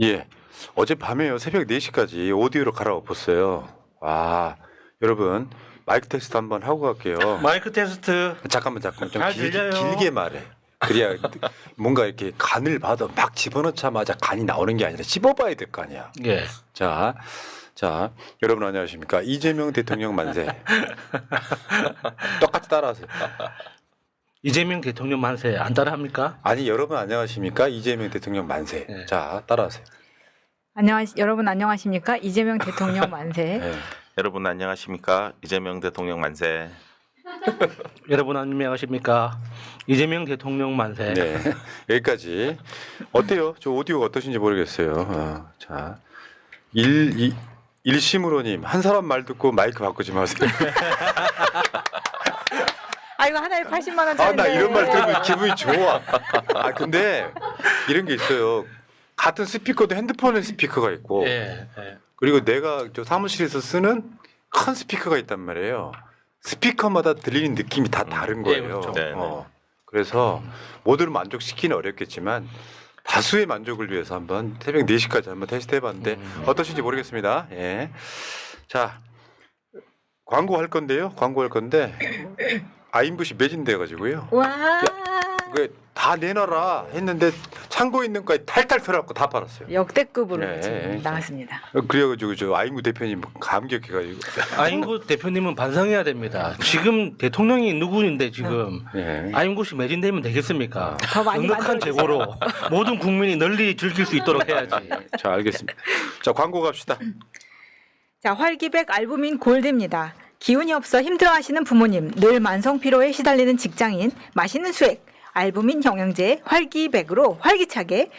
예. 어젯밤에요. 새벽 4시까지 오디오로 갈아엎었어요. 와, 여러분 마이크 테스트 한번 하고 갈게요. 마이크 테스트. 잠깐만 좀 잘 들려요. 길게 말해. 그래야 뭔가 이렇게 간을 봐도 막 집어넣자마자 간이 나오는 게 아니라 씹어봐야 될 거 아니야. 예. 자, 여러분 안녕하십니까? 이재명 대통령 만세. 똑같이 따라하세요. 이재명 대통령 만세 안 따라합니까? 아니 여러분 안녕하십니까? 이재명 대통령 만세. 네. 자, 따라하세요. 여러분 안녕하십니까? 이재명 대통령 만세. 네. 여러분 안녕하십니까? 이재명 대통령 만세. 여러분 안녕하십니까? 이재명 대통령 만세. 네. 여기까지. 어때요? 저 오디오가 어떠신지 모르겠어요. 자, 일심으로님 한 사람 말 듣고 마이크 바꾸지 마세요. 아 이거 하나에 80만 원짜리인데. 나 이런 말 들으면 기분이 좋아. 근데 이런 게 있어요. 같은 스피커도 핸드폰에 스피커가 있고, 예. 예. 그리고 내가 저 사무실에서 쓰는 큰 스피커가 있단 말이에요. 스피커마다 들리는 느낌이 다 다른 거예요. 예, 그렇죠. 네, 그래서 모두를 만족시키는 어렵겠지만 다수의 만족을 위해서 한번 새벽 4시까지 한번 테스트 해봤는데 어떠신지 모르겠습니다. 예. 자, 광고할 건데요. 아인붓이 매진돼 가지고요. 와. 다 내놔라 했는데 창고에 있는 거에 탈탈 털어갖고 다 팔았어요. 역대급으로 네. 지금 나갔습니다. 그래가지고 저 아인구 대표님 감격해가지고. 아인구 대표님은 반성해야 됩니다. 지금 대통령이 누구인데 지금 예. 아인구시 매진되면 되겠습니까? 더 많이 넉넉한 만들어주세요. 재고로 모든 국민이 널리 즐길 수 있도록 해야지. 자, 알겠습니다. 자, 광고 갑시다. 자, 활기백 알부민 골드입니다. 기운이 없어 힘들어하시는 부모님, 늘 만성 피로에 시달리는 직장인, 맛있는 수액, 알부민 영양제 활기백으로 활기차게.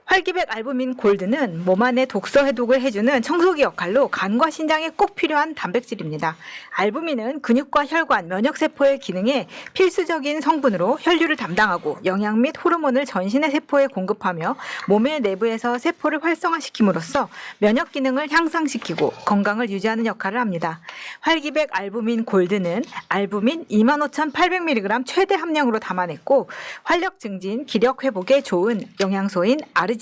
활기백 알부민 골드는 몸 안의 독소 해독을 해주는 청소기 역할로 간과 신장에 꼭 필요한 단백질입니다. 알부민은 근육과 혈관, 면역세포의 기능에 필수적인 성분으로 혈류를 담당하고 영양 및 호르몬을 전신의 세포에 공급하며 몸의 내부에서 세포를 활성화시킴으로써 면역 기능을 향상시키고 건강을 유지하는 역할을 합니다. 활기백 알부민 골드는 알부민 25,800mg 최대 함량으로 담아냈고 활력 증진, 기력 회복에 좋은 영양소인 아르지닌,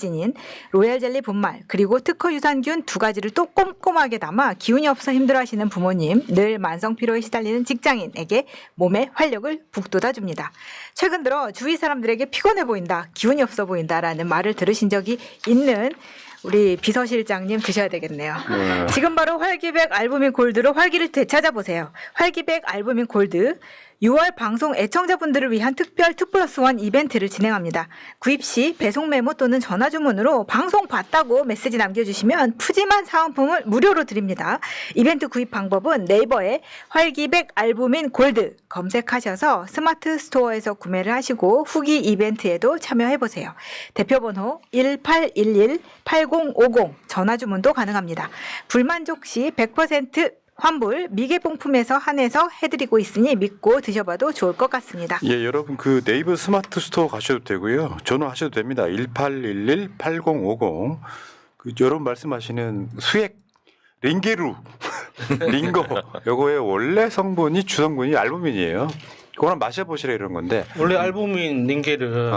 로얄 젤리 분말, 그리고 특허 유산균 2가지를 또 꼼꼼하게 담아 기운이 없어 힘들어하시는 부모님, 늘 만성 피로에 시달리는 직장인에게 몸의 활력을 북돋아줍니다. 최근 들어 주위 사람들에게 피곤해 보인다, 기운이 없어 보인다라는 말을 들으신 적이 있는 우리 비서실장님 드셔야 되겠네요. 지금 바로 활기백 알부민 골드로 활기를 되찾아보세요. 활기백 알부민 골드 6월 방송 애청자분들을 위한 특별 2+1 이벤트를 진행합니다. 구입 시 배송 메모 또는 전화 주문으로 방송 봤다고 메시지 남겨주시면 푸짐한 사은품을 무료로 드립니다. 이벤트 구입 방법은 네이버에 활기백 알부민 골드 검색하셔서 스마트 스토어에서 구매를 하시고 후기 이벤트에도 참여해보세요. 대표번호 1811-8050 전화 주문도 가능합니다. 불만족 시 100% 환불 미개봉품에서 한해서 해드리고 있으니 믿고 드셔봐도 좋을 것 같습니다. 예, 여러분 그 네이버 스마트 스토어 가셔도 되고요. 전화하셔도 됩니다. 1811-8050. 그 여러분 말씀하시는 수액 링게루 링거 요거의 원래 성분이 주성분이 알부민이에요. 그거랑 마셔보시라 이런 건데. 원래 알부민 닌겔은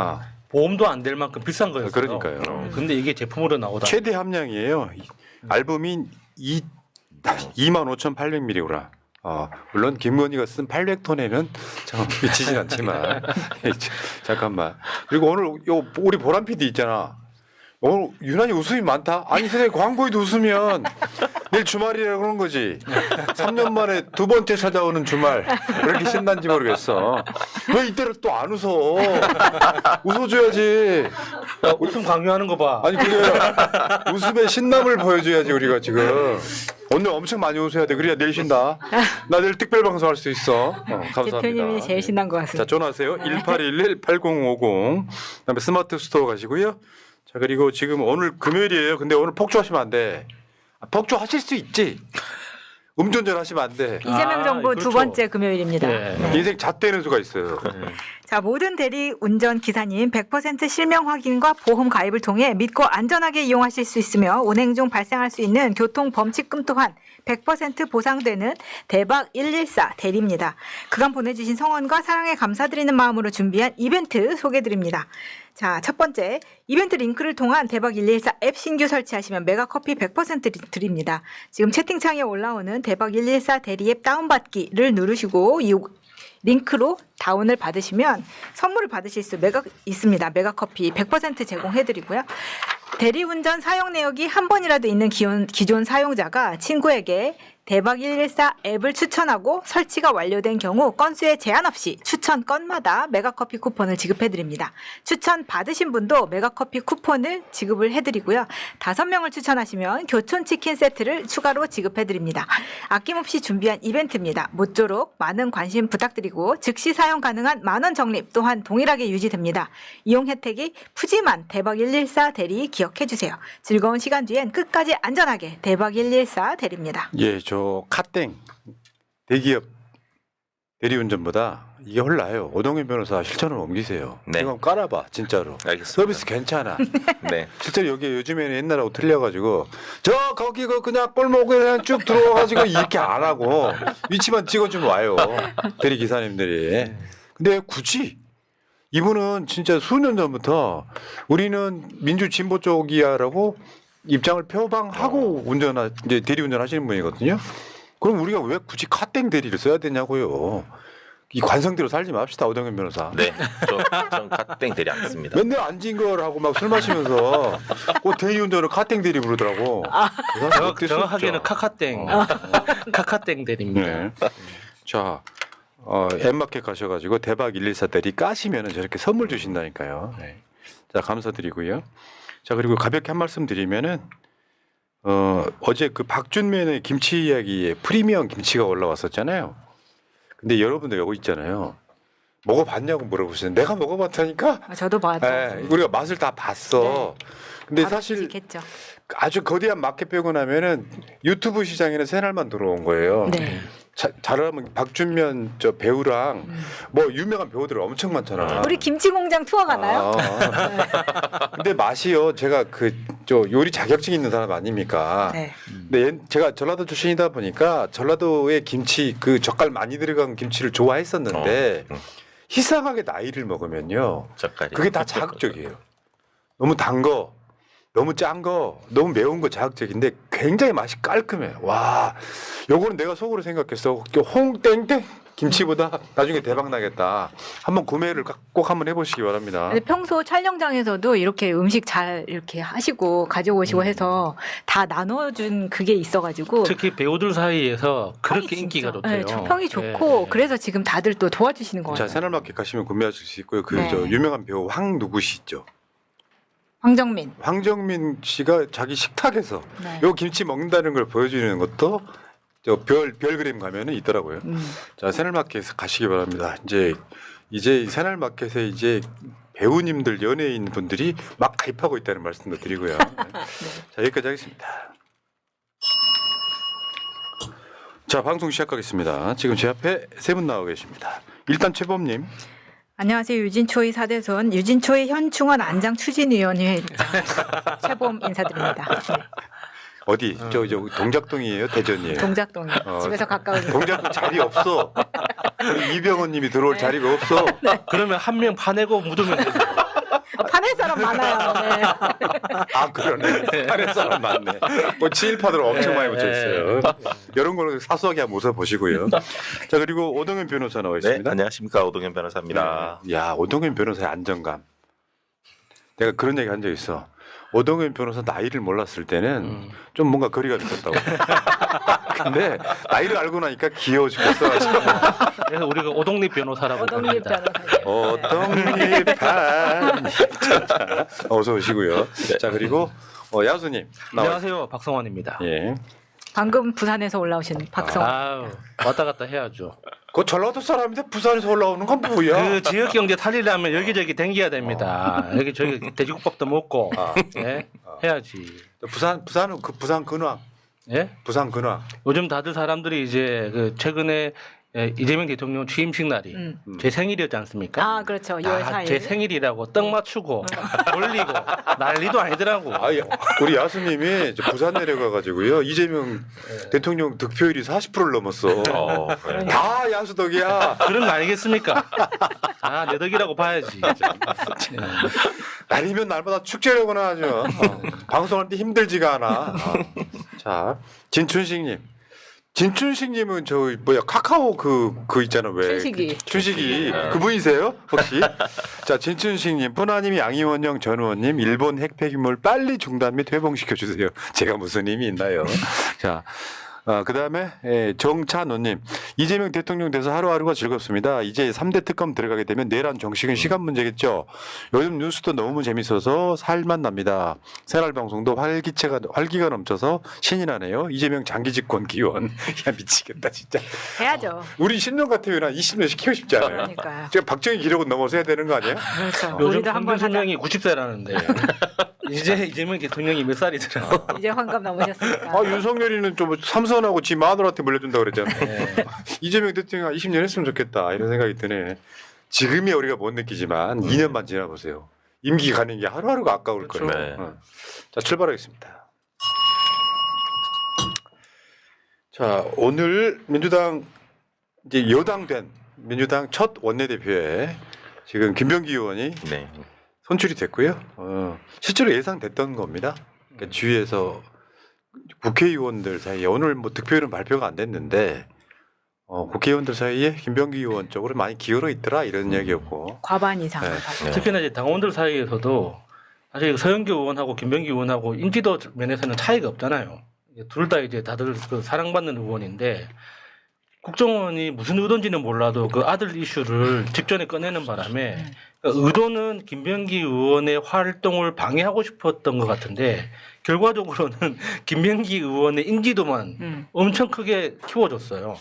보험도 안 될 만큼 비싼 거였어요. 그러니까요. 근데 이게 제품으로 나오다. 최대 함량이에요. 알부민 25,800mg. 물론 김건희가 쓴 800톤에는 좀 미치진 않지만 잠깐만. 그리고 오늘 우리 보람 PD 있잖아. 오늘 유난히 웃음이 많다. 아니 선생님 광고에도 웃으면 내일 주말이라 그런 거지. 3년 만에 2번째 찾아오는 주말. 왜 이렇게 신난지 모르겠어. 왜 이때를 또 안 웃어? 웃어줘야지. 웃음 강요하는 거 봐. 아니 그게 웃음의 신남을 보여줘야지 우리가 지금. 오늘 엄청 많이 웃어야 돼. 그래야 내일 쉰다. 나 내일 특별 방송할 수 있어. 감사합니다. 대표님이 제일 신난 것 같습니다. 자, 전화하세요. 1811-8050. 그다음에 스마트 스토어 가시고요. 자, 그리고 지금 오늘 금요일이에요. 근데 오늘 폭주하시면 안 돼. 폭주하실 수 있지. 음주운전 하시면 안 돼. 이재명 정부 그렇죠. 두 번째 금요일입니다. 네. 네. 인생 잣대는 수가 있어요. 자, 모든 대리 운전 기사님 100% 실명 확인과 보험 가입을 통해 믿고 안전하게 이용하실 수 있으며 운행 중 발생할 수 있는 교통 범칙금 또한 100% 보상되는 대박 114 대리입니다. 그간 보내주신 성원과 사랑에 감사드리는 마음으로 준비한 이벤트 소개드립니다. 자, 첫 번째 이벤트 링크를 통한 대박 114 앱 신규 설치하시면 메가커피 100% 드립니다. 지금 채팅창에 올라오는 대박 114 대리 앱 다운받기를 누르시고 이 링크로 다운을 받으시면 선물을 받으실 수 있습니다. 메가커피 100% 제공해드리고요. 대리운전 사용 내역이 한 번이라도 있는 기존 사용자가 친구에게 대박 114 앱을 추천하고 설치가 완료된 경우 건수에 제한 없이 추천 건마다 메가커피 쿠폰을 지급해드립니다. 추천 받으신 분도 메가커피 쿠폰을 지급을 해드리고요. 5명을 추천하시면 교촌치킨 세트를 추가로 지급해드립니다. 아낌없이 준비한 이벤트입니다. 모쪼록 많은 관심 부탁드리고 즉시 사용 가능한 만원 적립 또한 동일하게 유지됩니다. 이용 혜택이 푸짐한 대박 114 대리 기억해주세요. 즐거운 시간 뒤엔 끝까지 안전하게 대박 114 대리입니다. 예, 저 카땡 대기업 대리운전보다 이게 훨 나아요. 오동현 변호사 실천을 옮기세요. 네. 이거 깔아봐 진짜로. 알겠습니다. 서비스 괜찮아. 네. 실제로 여기 요즘에는 옛날하고 틀려가지고 저 거기 그 그냥 골목에 그냥 쭉 들어와가지고 이렇게 안 하고 위치만 찍어주면 와요. 대리 기사님들이. 근데 굳이 이분은 진짜 수년 전부터 우리는 민주 진보 쪽이야라고 입장을 표방하고 이제 대리운전 하시는 분이거든요. 그럼 우리가 왜 굳이 카땡 대리를 써야 되냐고요. 이 관성대로 살지 맙시다, 오동현 변호사. 네. 전 카땡 대리 안 씁니다. 맨날 앉은 걸 하고 막 술 마시면서 대리운전을 카땡 대리 부르더라고. 정확하게는 카카땡. 카카땡 대리입니다. 네. 자, 엠마켓 가셔가지고 대박 114 대리 까시면은 저렇게 선물 주신다니까요. 네. 자, 감사드리고요. 자, 그리고 가볍게 한 말씀 드리면은 어제 그 박준면의 김치 이야기에 프리미엄 김치가 올라왔었잖아요. 근데 여러분들 여기 있잖아요. 먹어봤냐고 물어보시는데 내가 먹어봤다니까. 저도 봤어요. 네, 우리가 맛을 다 봤어. 근데 사실 겠죠. 아주 거대한 마켓 빼고 나면은 유튜브 시장에는 새날만 들어온 거예요. 네. 잘하면 박준면 저 배우랑 뭐 유명한 배우들 엄청 많잖아. 우리 김치공장 투어 가나요? 근데 맛이요. 제가 저 요리 자격증 있는 사람 아닙니까? 네. 근데 제가 전라도 출신이다 보니까 전라도의 김치 그 젓갈 많이 들어간 김치를 좋아했었는데 희상하게 나이를 먹으면요. 젓갈이. 그게 다 자극적이에요. 너무 단 거, 너무 짠 거, 너무 매운 거 자극적인데 굉장히 맛이 깔끔해. 와, 요거는 내가 속으로 생각했어. 홍땡땡 김치보다 나중에 대박 나겠다. 한번 구매를 꼭 한번 해보시기 바랍니다. 근데 평소 촬영장에서도 이렇게 음식 잘 이렇게 하시고 가져오시고 해서 다 나눠준 그게 있어가지고 특히 배우들 사이에서 그렇게 평이 인기가 진짜, 좋대요. 네, 평이 좋고 네. 그래서 지금 다들 또 도와주시는 것 자, 같아요. 새날마켓 가시면 구매하실 수 있고요. 그 네. 저 유명한 배우 황 누구시 있죠? 황정민. 황정민 씨가 자기 식탁에서 네. 요 김치 먹는다는 걸 보여주는 것도 저 별그램 가면은 있더라고요. 자, 새날마켓에서 가시기 바랍니다. 이제 새날마켓에 이제 배우님들, 연예인 분들이 막 가입하고 있다는 말씀도 드리고요. 자, 여기까지 하겠습니다. 자, 방송 시작하겠습니다. 지금 제 앞에 세 분 나와 계십니다. 일단 최범님. 안녕하세요. 유진초이 4대손 유진초이 현충원 안장 추진위원회 최범 인사드립니다. 네. 어디? 저 동작동이에요? 대전이에요? 동작동이요. 집에서 가까우니까. 동작동 자리 없어. 우리 이병헌님이 들어올 자리가 없어. 그러면 한 명 파내고 묻으면 되죠. 파낼 사람 많아요. 네. 아, 그러네. 다른 사람 많네. 뭐 친일파들 엄청 많이 붙여 있어요. 이런 거는 사소하게 한번 웃어보시고요. 자, 그리고 오동현 변호사 나와 네. 있습니다. 안녕하십니까. 오동현 변호사입니다. 네. 야, 오동현 변호사의 안정감. 내가 그런 얘기 한 적 있어. 오동현 변호사 나이를 몰랐을 때는 좀 뭔가 거리가 있었다고. 근데 나이를 알고 나니까 귀여워 죽겠어. 그래서 우리가 오동립 변호사라고 오동립 합니다. 변호사. 오동립한 어서 오시고요. 자, 그리고 야수님 나와. 안녕하세요. 박성환입니다. 예. 방금 부산에서 올라오신 박성. 아유, 왔다 갔다 해야죠. 그 전라도 사람인데 부산에서 올라오는 건 뭐야? 그 지역 경제 탈리려면 여기저기 댕겨야 됩니다. 여기 저기 돼지국밥도 먹고 예? 해야지. 부산은 그 부산 근황. 예? 부산 근황. 요즘 다들 사람들이 이제 그 최근에 예, 이재명 대통령 취임식 날이 제 생일이었지 않습니까? 아, 그렇죠. 2월 4일. 제 생일이라고 떡 맞추고 올리고 난리도 아니더라고. 아, 우리 야수님이 이제 부산 내려가가지고요 이재명 대통령 득표율이 40%를 넘었어. 네. 다 야수 덕이야. 그런 거 아니겠습니까? 아, 내 덕이라고 봐야지. 날이면 날마다 축제라고나 하죠. 방송할 때 힘들지가 않아. 자, 진춘식님. 진춘식님은 저 뭐야 카카오 그 있잖아 왜 춘식이. 춘식이 그분이세요 혹시? 자, 진춘식님, 푸나님이 양의원령 전 의원님 일본 핵 폐기물 빨리 중단 및 회봉시켜 주세요. 제가 무슨 힘이 있나요? 자. 그다음에 정찬호님, 이재명 대통령 돼서 하루하루가 즐겁습니다. 이제 3대 특검 들어가게 되면 내란 정식은 시간 문제겠죠. 요즘 뉴스도 너무 재밌어서 살만 납니다. 새날 방송도 활기가 넘쳐서 신이 나네요. 이재명 장기 집권 기원. 야 미치겠다 진짜. 해야죠. 우리 10년 같으면 한 20년 시키고 싶지 않아요? 그러니까요. 제가 박정희 기록은 넘어서야 되는 거 아니에요? 그렇죠. 요즘 우리도 한번 하자. 평균 수명이 90세라는데 이제 이재명 대통령이 몇 살이더라? 이제 환갑 넘으셨으니까. 윤석열이는 좀 삼선하고 지 마누라한테 물려준다 그랬잖아요. 네. 이재명 대통령 20년 했으면 좋겠다 이런 생각이 드네. 지금이 우리가 못 느끼지만 2년만 지나보세요. 임기 가는 게 하루하루가 아까울 그렇죠. 거예요. 네. 자, 출발하겠습니다. 자, 오늘 민주당 이제 여당된 민주당 첫 원내대표에 지금 김병기 의원이 네. 선출이 됐고요. 실제로 예상됐던 겁니다. 그러니까 주위에서 국회의원들 사이에 오늘 뭐 득표율은 발표가 안 됐는데 국회의원들 사이에 김병기 의원 쪽으로 많이 기울어 있더라 이런 이야기였고. 과반 이상. 네. 네. 특히나 이제 당원들 사이에서도 사실 서영교 의원하고 김병기 의원하고 인지도 면에서는 차이가 없잖아요. 둘 다 이제 다들 그 사랑받는 의원인데 국정원이 무슨 의도인지는 몰라도 그 아들 이슈를 직전에 꺼내는 바람에 그러니까 의도는 김병기 의원의 활동을 방해하고 싶었던 것 같은데 결과적으로는 김병기 의원의 인지도만 엄청 크게 키워줬어요.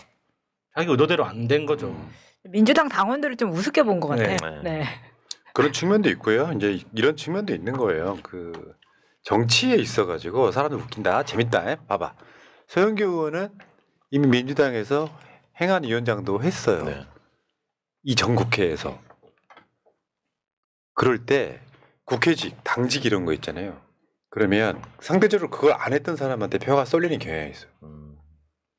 자기 의도대로 안 된 거죠. 민주당 당원들을 좀 우습게 본 것 같아요. 네. 네. 그런 측면도 있고요. 이제 이런 측면도 있는 거예요. 그 정치에 있어가지고 사람들 웃긴다, 재밌다. 봐봐. 서영교 의원은 이미 민주당에서 행안위원장도 했어요. 네. 이 전 국회에서. 그럴 때 국회직, 당직 이런 거 있잖아요. 그러면 상대적으로 그걸 안 했던 사람한테 표가 쏠리는 경향이 있어요.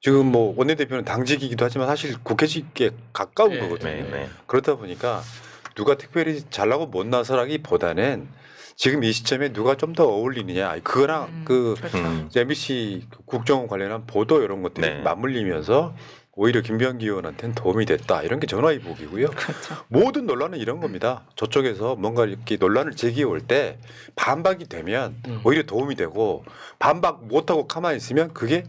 지금 뭐 원내대표는 당직이기도 하지만 사실 국회직에 가까운 네, 거거든요. 네, 네. 그렇다 보니까 누가 특별히 잘나고 못나서라기보다는 지금 이 시점에 누가 좀 더 어울리느냐 그거랑 그 그렇죠. MBC 국정원 관련한 보도 이런 것들이 네. 맞물리면서 오히려 김병기 의원한테는 도움이 됐다 이런 게 전화위복이고요. 그렇죠. 모든 논란은 이런 겁니다. 저쪽에서 뭔가 이렇게 논란을 제기해 올 때 반박이 되면 오히려 도움이 되고 반박 못하고 가만히 있으면 그게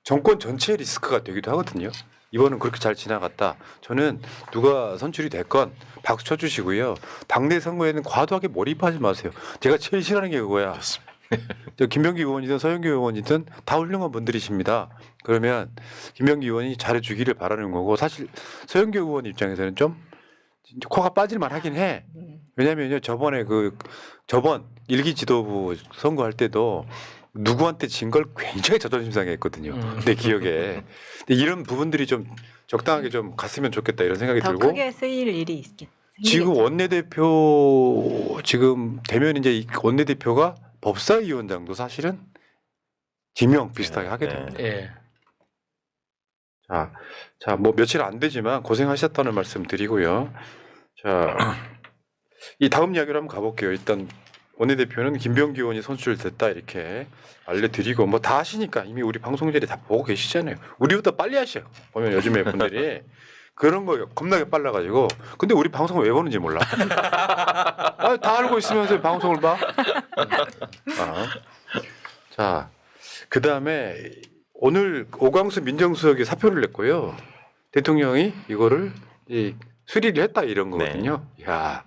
정권 전체의 리스크가 되기도 하거든요. 이번은 그렇게 잘 지나갔다. 저는 누가 선출이 됐건 박수 쳐주시고요. 당내 선거에는 과도하게 몰입하지 마세요. 제가 제일 싫어하는 게 그거야. 저 김병기 의원이든 서영교 의원이든 다 훌륭한 분들이십니다. 그러면 김병기 의원이 잘해주기를 바라는 거고 사실 서영교 의원 입장에서는 좀 코가 빠질만 하긴 해. 왜냐면요 저번에 저번 일기 지도부 선거할 때도 누구한테 진 걸 굉장히 자존심 상해했거든요. 내 기억에. 근데 이런 부분들이 좀 적당하게 좀 갔으면 좋겠다 이런 생각이 더 들고. 크게 쓰일 일이 있긴. 지금 원내대표 지금 되면 이제 이 원내대표가 법사위원장도 사실은 지명 비슷하게 하게 됩니다. 예. 자, 뭐 며칠 안 되지만 고생하셨다는 말씀 드리고요. 자, 이 다음 이야기로 한번 가볼게요. 일단 원내대표는 김병기 의원이 선출됐다 이렇게 알려드리고 뭐 다 하시니까 이미 우리 방송들이 다 보고 계시잖아요. 우리보다 빨리 하셔. 보면 요즘에 분들이 그런 거 겁나게 빨라가지고 근데 우리 방송을 왜 보는지 몰라. 다 알고 있으면서 방송을 봐. 자, 그 다음에 오늘 오광수 민정수석이 사표를 냈고요. 대통령이 이거를 수리를 했다 이런 거거든요. 야.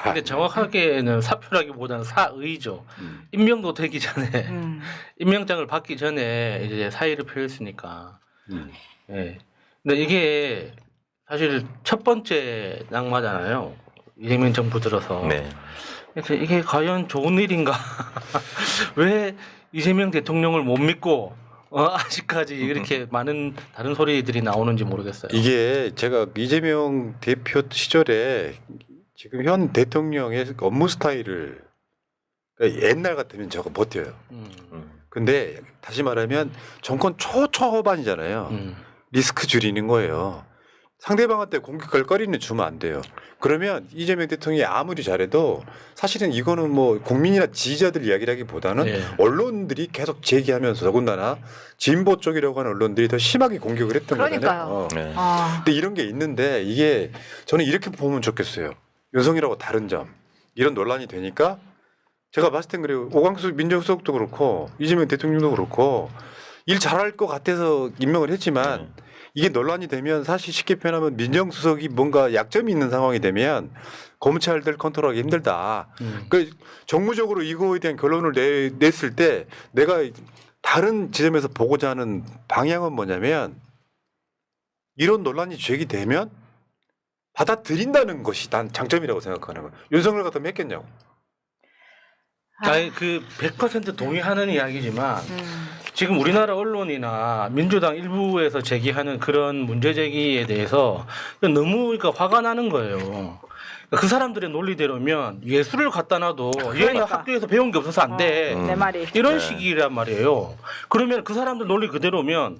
근데 정확하게는 사표라기보다는 사의죠. 임명도 되기 전에 임명장을 받기 전에 이제 사의를 표했으니까. 예. 근데 이게 사실 첫 번째 낙마잖아요. 이재명 정부 들어서. 네. 그래서 이게 과연 좋은 일인가? 왜 이재명 대통령을 못 믿고 아직까지 이렇게 많은 다른 소리들이 나오는지 모르겠어요. 이게 제가 이재명 대표 시절에 지금 현 대통령의 업무 스타일을 그러니까 옛날 같으면 저거 버텨요. 근데 다시 말하면 정권 초초반이잖아요. 리스크 줄이는 거예요. 상대방한테 공격할 거리는 주면 안 돼요. 그러면 이재명 대통령이 아무리 잘해도 사실은 이거는 뭐 국민이나 지지자들 이야기라기보다는 네. 언론들이 계속 제기하면서 더군다나 진보 쪽이라고 하는 언론들이 더 심하게 공격을 했던 그러니까요. 거잖아요. 네. 아, 근데 이런 게 있는데 이게 저는 이렇게 보면 좋겠어요. 윤석열하고 다른 점 이런 논란이 되니까 제가 봤을 땐 그래요. 오광수 민정수석도 그렇고 이재명 대통령도 그렇고 일 잘할 것 같아서 임명을 했지만 이게 논란이 되면 사실 쉽게 표현하면 민정수석이 뭔가 약점이 있는 상황이 되면 검찰들 컨트롤하기 힘들다. 그 정무적으로 이거에 대한 결론을 냈을 때 내가 다른 지점에서 보고자 하는 방향은 뭐냐면 이런 논란이 제기되면 받아들인다는 것이 난 장점이라고 생각하는 거예요. 윤석열 같으면 했겠냐고. 아니, 그 100% 동의하는 이야기지만 지금 우리나라 언론이나 민주당 일부에서 제기하는 그런 문제 제기에 대해서 너무 그러니까 화가 나는 거예요. 그 사람들의 논리대로면 예술을 갖다 놔도 얘는 그러니까. 학교에서 배운 게 없어서 안 돼. 내 말이. 이런 네. 식이란 말이에요. 그러면 그 사람들 논리 그대로면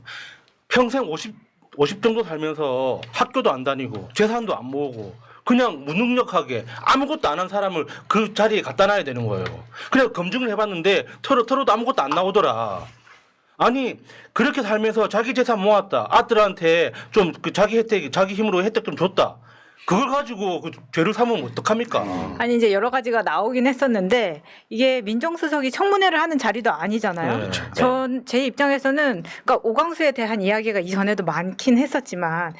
평생 50 정도 살면서 학교도 안 다니고 재산도 안 모으고 그냥 무능력하게 아무것도 안 한 사람을 그 자리에 갖다 놔야 되는 거예요. 그래서 검증을 해봤는데 털어도 아무것도 안 나오더라. 아니 그렇게 살면서 자기 재산 모았다. 아들한테 좀 그 자기 혜택, 자기 힘으로 혜택 좀 줬다. 그걸 가지고 그 죄를 삼으면 어떡합니까? 아니 이제 여러 가지가 나오긴 했었는데 이게 민정수석이 청문회를 하는 자리도 아니잖아요. 네. 전 제 입장에서는 그러니까 오광수에 대한 이야기가 이전에도 많긴 했었지만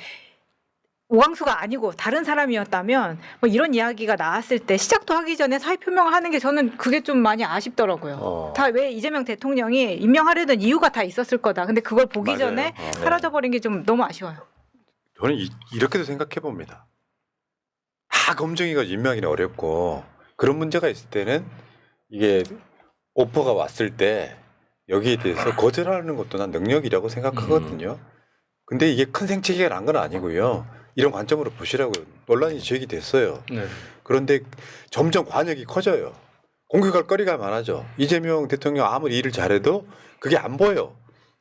오광수가 아니고 다른 사람이었다면 뭐 이런 이야기가 나왔을 때 시작도 하기 전에 사의 표명을 하는 게 저는 그게 좀 많이 아쉽더라고요. 다 왜 이재명 대통령이 임명하려던 이유가 다 있었을 거다. 근데 그걸 보기 맞아요. 전에 사라져버린 게 좀 너무 아쉬워요. 저는 이렇게도 생각해 봅니다. 다 검증이가 임명하기는 어렵고 그런 문제가 있을 때는 이게 오퍼가 왔을 때 여기에 대해서 거절하는 것도 난 능력이라고 생각하거든요. 근데 이게 큰 생채기가 난 건 아니고요. 이런 관점으로 보시라고 논란이 제기됐어요. 네. 그런데 점점 관역이 커져요. 공격할 거리가 많아져. 이재명 대통령 아무리 일을 잘해도 그게 안 보여.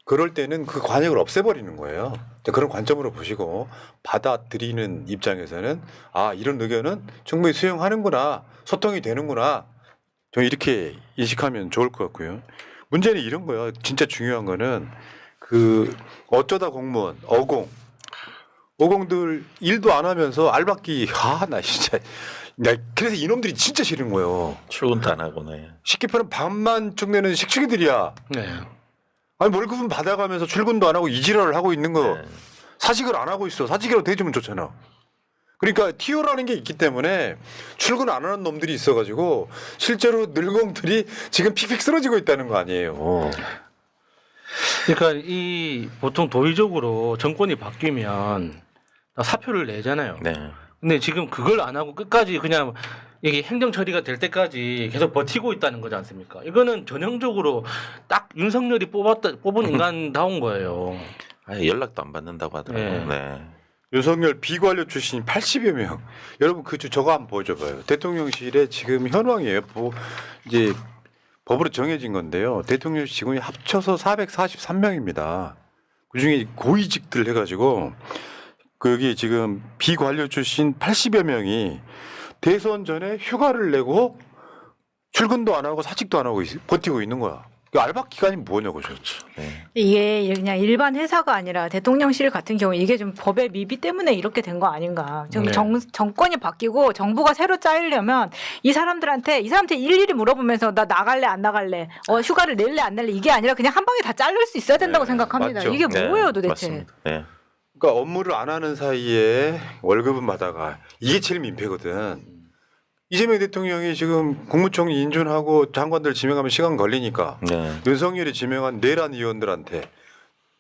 그럴 때는 그 관역을 없애버리는 거예요. 그런 관점으로 보시고 받아들이는 입장에서는 아 이런 의견은 충분히 수용하는구나. 소통이 되는구나. 저는 이렇게 인식하면 좋을 것 같고요. 문제는 이런 거예요. 진짜 중요한 거는 그 어쩌다 공무원, 어공들 일도 안 하면서 알박기 나 진짜 나 그래서 이놈들이 진짜 싫은 거예요. 출근도 안 하고네. 쉽게 표현 반만 쪽 내는 식충이들이야. 네. 아니 월급은 받아가면서 출근도 안 하고 이지랄을 하고 있는 거 사직을 안 하고 있어. 사직이라도 대주면 좋잖아. 그러니까 티오라는 게 있기 때문에 출근 안 하는 놈들이 있어가지고 실제로 늙은들이 지금 픽픽 쓰러지고 있다는 거 아니에요. 그러니까 이 보통 도의적으로 정권이 바뀌면 다 사표를 내잖아요. 네. 근데 지금 그걸 안 하고 끝까지 그냥 이게 행정 처리가 될 때까지 계속 버티고 있다는 거지 않습니까? 이거는 전형적으로 딱 윤석열이 뽑은 인간다운 거예요. 아예 연락도 안 받는다고 하더라고요. 네. 네. 윤석열 비관료 출신 80여 명. 여러분 저거 한번 보여줘봐요. 대통령실에 지금 현황이에요. 이제 법으로 정해진 건데요. 대통령실 직원이 합쳐서 443명입니다. 그중에 고위직들 해가지고 여기 지금 비관료 출신 80여 명이 대선 전에 휴가를 내고 출근도 안 하고 사직도 안 하고 버티고 있는 거야. 그 알바 기간이 뭐냐고. 그렇죠. 네. 이게 그냥 일반 회사가 아니라 대통령실 같은 경우 이게 좀 법의 미비 때문에 이렇게 된 거 아닌가. 지금 네. 정권이 바뀌고 정부가 새로 짜이려면 이 사람한테 일일이 물어보면서 나 나갈래 안 나갈래, 휴가를 낼래 안 낼래 이게 아니라 그냥 한 방에 다 자를 수 있어야 된다고 네, 생각합니다. 맞죠. 이게 네, 뭐예요 도대체? 맞습니다. 네. 그러니까 업무를 안 하는 사이에 월급은 받아가. 이게 제일 민폐거든. 이재명 대통령이 지금 국무총리 인준하고 장관들 지명하면 시간 걸리니까 네. 윤석열이 지명한 내란 의원들한테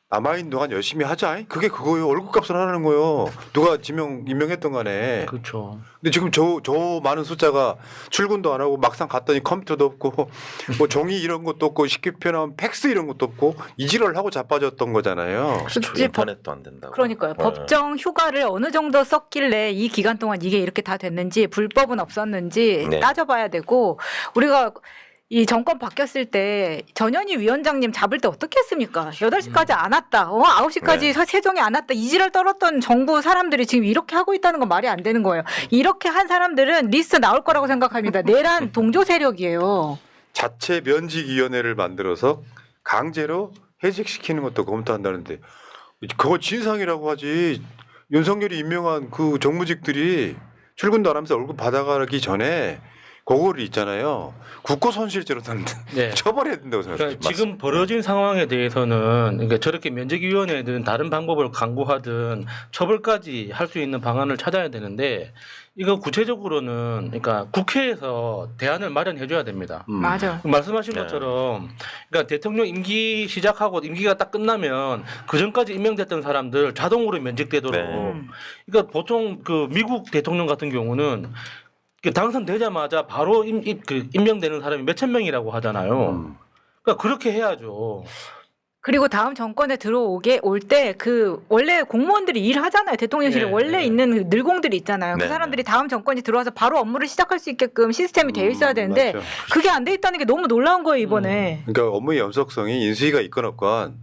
남아있는 동안 열심히 하자. 그게 그거예요. 월급값을 하라는 거예요. 누가 임명했던 간에. 그렇죠. 근데 지금 저 많은 숫자가 출근도 안 하고 막상 갔더니 컴퓨터도 없고 뭐 종이 이런 것도 없고 쉽게 표현하면 팩스 이런 것도 없고 이지를 하고 자빠졌던 거잖아요. 그렇죠. 그치, 인터넷도 안 된다고. 그러니까요. 법정 휴가를 어느 정도 썼길래 이 기간 동안 이게 이렇게 다 됐는지 불법은 없었는지 네. 따져봐야 되고 우리가 이 정권 바뀌었을 때 전현희 위원장님 잡을 때 어떻게 했습니까? 8시까지 안 왔다. 9시까지 네. 세종이 안 왔다. 이지랄 떨었던 정부 사람들이 지금 이렇게 하고 있다는 건 말이 안 되는 거예요. 이렇게 한 사람들은 리스트 나올 거라고 생각합니다. 내란 동조 세력이에요. 자체 면직위원회를 만들어서 강제로 해직시키는 것도 검토한다는데 그거 진상이라고 하지. 윤석열이 임명한 그 정무직들이 출근도 안 하면서 월급 받아가기 전에 그거를 있잖아요. 국고손실죄로 네. 처벌해야 된다고 생각합니다. 그러니까 지금 벌어진 상황에 대해서는 그러니까 저렇게 면책위원회든 다른 방법을 강구하든 처벌까지 할 수 있는 방안을 찾아야 되는데 이거 구체적으로는 그러니까 국회에서 대안을 마련해줘야 됩니다. 맞아. 말씀하신 네. 것처럼 그러니까 대통령 임기 시작하고 임기가 딱 끝나면 그 전까지 임명됐던 사람들 자동으로 면직되도록. 네. 그러니까 보통 그 미국 대통령 같은 경우는 당선되자마자 바로 임명되는 사람이 몇천 명이라고 하잖아요. 그러니까 그렇게 해야죠. 그리고 다음 정권에 올 때 그 원래 공무원들이 일하잖아요. 대통령실에 네, 원래 네. 있는 그 늘공들이 있잖아요. 네, 그 사람들이 다음 정권이 들어와서 바로 업무를 시작할 수 있게끔 시스템이 되어 있어야 되는데 맞죠. 그게 안 돼 있다는 게 너무 놀라운 거예요 이번에. 그러니까 업무의 연속성이 인수위가 있건 없건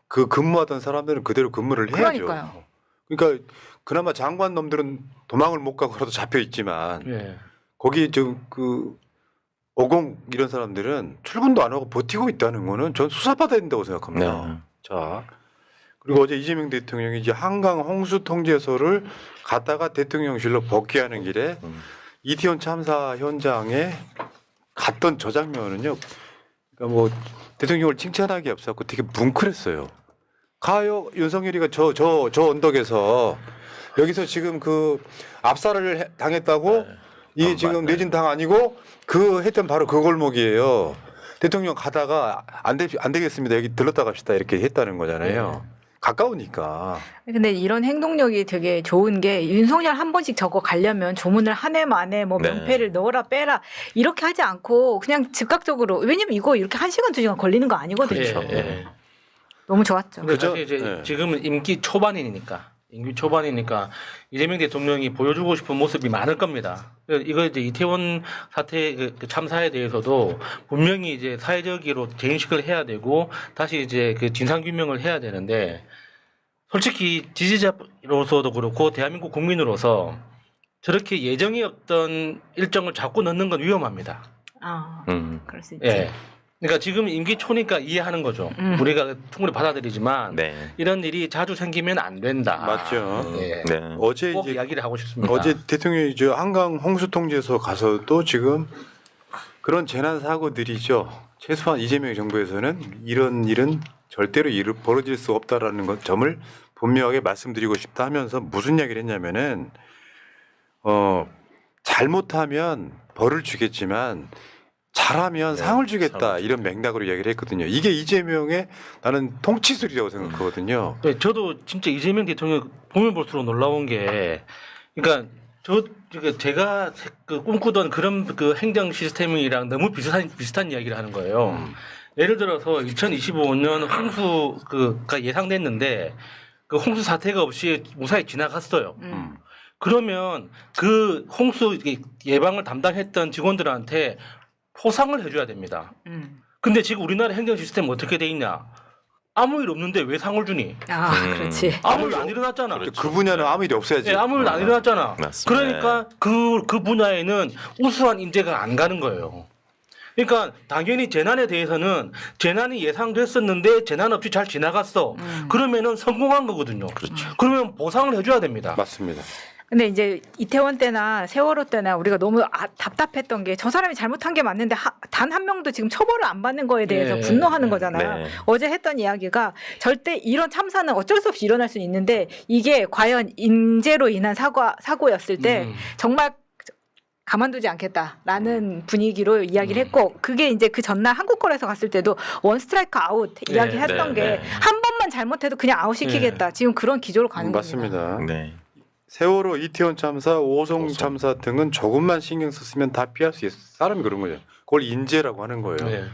그 근무하던 사람들은 그대로 근무를 해야죠. 그러니까요. 그러니까 그나마 장관 놈들은 도망을 못 가고라도 잡혀 있지만 예. 거기 그 50 이런 사람들은 출근도 안 하고 버티고 있다는 거는 전 수사받아야 된다고 생각합니다. 네. 자 그리고 어제 이재명 대통령이 이제 한강 홍수 통제소를 갔다가 대통령실로 복귀하는 길에 이태원 참사 현장에 갔던 저 장면은요. 그러니까 뭐 대통령을 칭찬하기 앞서고 되게 뭉클했어요. 가요 윤석열이가 저 언덕에서 여기서 지금 그 압살을 당했다고 네. 이게 지금 내진 당 아니고 그 했던 바로 그 골목이에요. 대통령 가다가 안 되겠습니다. 여기 들렀다 갑시다 이렇게 했다는 거잖아요. 가까우니까. 근데 이런 행동력이 되게 좋은 게 윤석열 한 번씩 저거 가려면 조문을 한 해 만에 뭐 네. 명패를 넣어라 빼라 이렇게 하지 않고 그냥 즉각적으로 왜냐면 이거 이렇게 1시간 2시간 걸리는 거 아니거든요. 예, 그렇죠. 예. 너무 좋았죠. 근데 그죠? 사실 이제 네. 지금은 임기 초반이니까 이재명 대통령이 보여주고 싶은 모습이 많을 겁니다. 이거 이제 이태원 사태 그 참사에 대해서도 분명히 이제 사회적으로 재인식을 해야 되고 다시 이제 그 진상 규명을 해야 되는데 솔직히 지지자로서도 그렇고 대한민국 국민으로서 저렇게 예정이 없던 일정을 자꾸 넣는 건 위험합니다. 아, 그럴 수 있지. 예. 그러니까 지금 임기 초니까 이해하는 거죠. 우리가 충분히 받아들이지만 네. 이런 일이 자주 생기면 안 된다. 맞죠. 예. 네. 어제 꼭 이제 이야기를 하고 싶습니다. 어제 대통령이 저 한강 홍수 통제소 가서도 지금 그런 재난 사고들이죠. 최소한 이재명 정부에서는 이런 일은 절대로 벌어질 수 없다라는 것 점을 분명하게 말씀드리고 싶다 하면서 무슨 이야기를 했냐면은 잘못하면 벌을 주겠지만 잘하면 네, 상을 주겠다 상을 이런 맥락으로 이야기를 했거든요. 이게 이재명의 나는 통치술이라고 생각하거든요. 네, 저도 진짜 이재명 대통령 보면 볼수록 놀라운 게 그러니까 제가 그 꿈꾸던 그런 그 행정 시스템이랑 너무 비슷한 이야기를 하는 거예요. 예를 들어서 2025년 홍수가 예상됐는데 그 홍수 사태가 없이 무사히 지나갔어요. 그러면 그 홍수 예방을 담당했던 직원들한테 포상을 해줘야 됩니다. 근데 지금 우리나라 행정 시스템 어떻게 돼 있냐? 아무 일 없는데 왜 상을 주니? 아, 그렇지. 아무 일 안 일어났잖아. 그렇죠. 그 분야는 아무 일이 없어야지. 예, 아무 일 안 일어났잖아. 맞습니다. 그러니까 그 분야에는 우수한 인재가 안 가는 거예요. 그러니까 당연히 재난에 대해서는 재난이 예상됐었는데 재난 없이 잘 지나갔어. 그러면은 성공한 거거든요. 그렇죠. 그러면 보상을 해줘야 됩니다. 맞습니다. 근데 이제 이태원 때나 세월호 때나 우리가 너무 답답했던 게 저 사람이 잘못한 게 맞는데 단 한 명도 지금 처벌을 안 받는 거에 대해서 네. 분노하는 거잖아요. 네. 어제 했던 이야기가 절대 이런 참사는 어쩔 수 없이 일어날 수는 있는데 이게 과연 인재로 인한 사고였을 때 정말 가만두지 않겠다라는 분위기로 이야기를 했고 그게 이제 그 전날 한국거래소 갔을 때도 원 스트라이크 아웃 이야기했던 게 한 번만 잘못해도 그냥 아웃시키겠다. 지금 그런 기조로 가는 겁니다. 맞습니다. 네. 세월호 이태원 참사, 오송 참사 등은 조금만 신경 썼으면 다 피할 수 있어. 사람이 그런 거죠. 그걸 인재라고 하는 거예요. 네.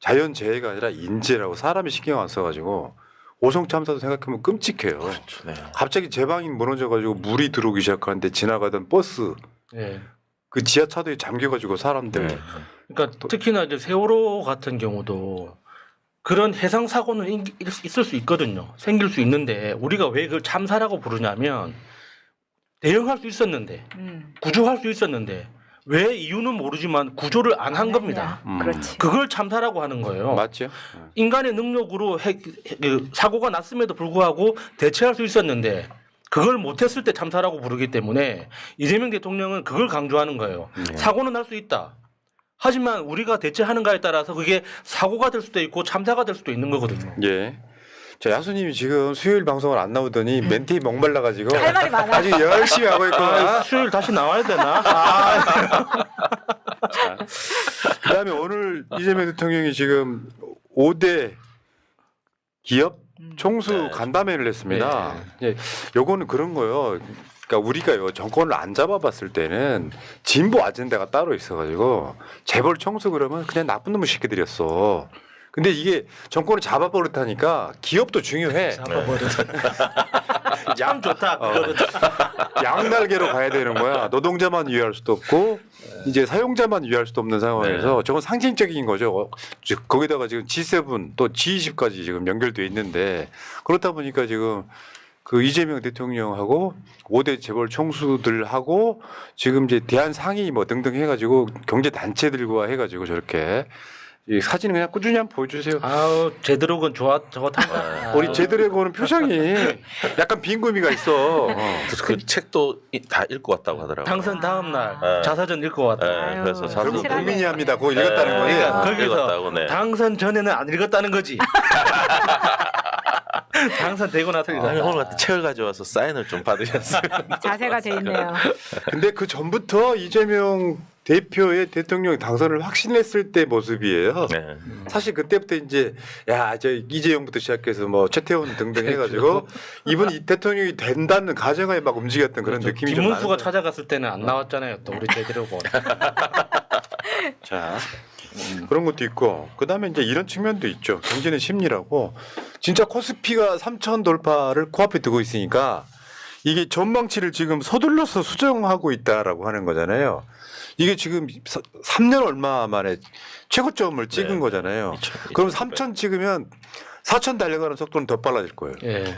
자연재해가 아니라 인재라고 사람이 신경 안 써가지고 오송 참사도 생각하면 끔찍해요. 그렇죠. 네. 갑자기 제방이 무너져가지고 물이 들어오기 시작하는데 지나가던 버스 네. 그 지하차도에 잠겨가지고 사람들 네. 그러니까 특히나 이제 세월호 같은 경우도 그런 해상 사고는 있을 수 있거든요. 생길 수 있는데 우리가 왜 그걸 참사라고 부르냐면 대응할 수 있었는데 구조할 수 있었는데 왜 이유는 모르지만 구조를 안 한 겁니다. 그렇지. 그걸 참사라고 하는 거예요. 맞죠? 인간의 능력으로 사고가 났음에도 불구하고 대처할 수 있었는데 그걸 못했을 때 참사라고 부르기 때문에 이재명 대통령은 그걸 강조하는 거예요. 사고는 날 수 있다. 하지만 우리가 대처하는가에 따라서 그게 사고가 될 수도 있고 참사가 될 수도 있는 거거든요. 예. 자, 야수님이 지금 수요일 방송을 안 나오더니 멘트에 목말라가지고 할 말이 많아. 아주 열심히 하고 있구나. 수요일 다시 나와야 되나? 그다음에 오늘 이재명 대통령이 지금 5대 기업 총수 네. 간담회를 했습니다. 예, 요거는 그런 거요. 그러니까 우리가요 정권을 안 잡아봤을 때는 진보 아젠다가 따로 있어가지고 재벌 총수 그러면 그냥 나쁜 놈을 시켜드렸어. 근데 이게 정권을 잡아버릇하니까 기업도 중요해. 참 좋다. 양날개로 가야 되는 거야. 노동자만 위할 수도 없고 이제 사용자만 위할 수도 없는 상황에서 저건 상징적인 거죠. 거기다가 지금 G7 또 G20까지 지금 연결돼 있는데 그렇다 보니까 지금 그 이재명 대통령하고 5대 재벌 총수들하고 지금 이제 대한 상의 뭐 등등 해가지고 경제 단체들과 해가지고 저렇게 이 사진을 그냥 꾸준히 한번 보여주세요. 아우 제드록은 좋다. 우리 제드래곤은 표정이 약간 빈구미가 있어. 그 책도 다 읽고 왔다고 하더라고요. 당선 다음 날 네. 자사전 읽고 왔다. 네, 그래서 아유, 자수 결국 확실하네. 국민이 합니다. 그거 읽었다는 거지. 그러니까 아. 읽었다고, 네. 당선 전에는 안 읽었다는 거지. 당선되고 나서 아니, 읽었다. 오늘 같은 책을 가져와서 사인을 좀 받으셨어요. 자세가 돼 있네요. 근데 그 전부터 이재명 대표의 대통령 당선을 확신했을 때 모습이에요. 네. 사실 그때부터 이제 야, 저 이재용부터 시작해서 뭐 최태원 등등 해가지고 이분 이 대통령이 된다는 가정하에 막 움직였던 그런 느낌이 좀 김문수가 나는 찾아갔을 때는 안 나왔잖아요. 또 우리 제드록은. 자, 그런 것도 있고 그다음에 이제 이런 측면도 있죠. 경제는 심리라고 진짜 코스피가 3천 돌파를 코앞에 두고 있으니까 이게 전망치를 지금 서둘러서 수정하고 있다라고 하는 거잖아요. 이게 지금 3년 얼마 만에 최고점을 찍은 네. 거잖아요. 그럼 3천 찍으면 4천 달려가는 속도는 더 빨라질 거예요. 예.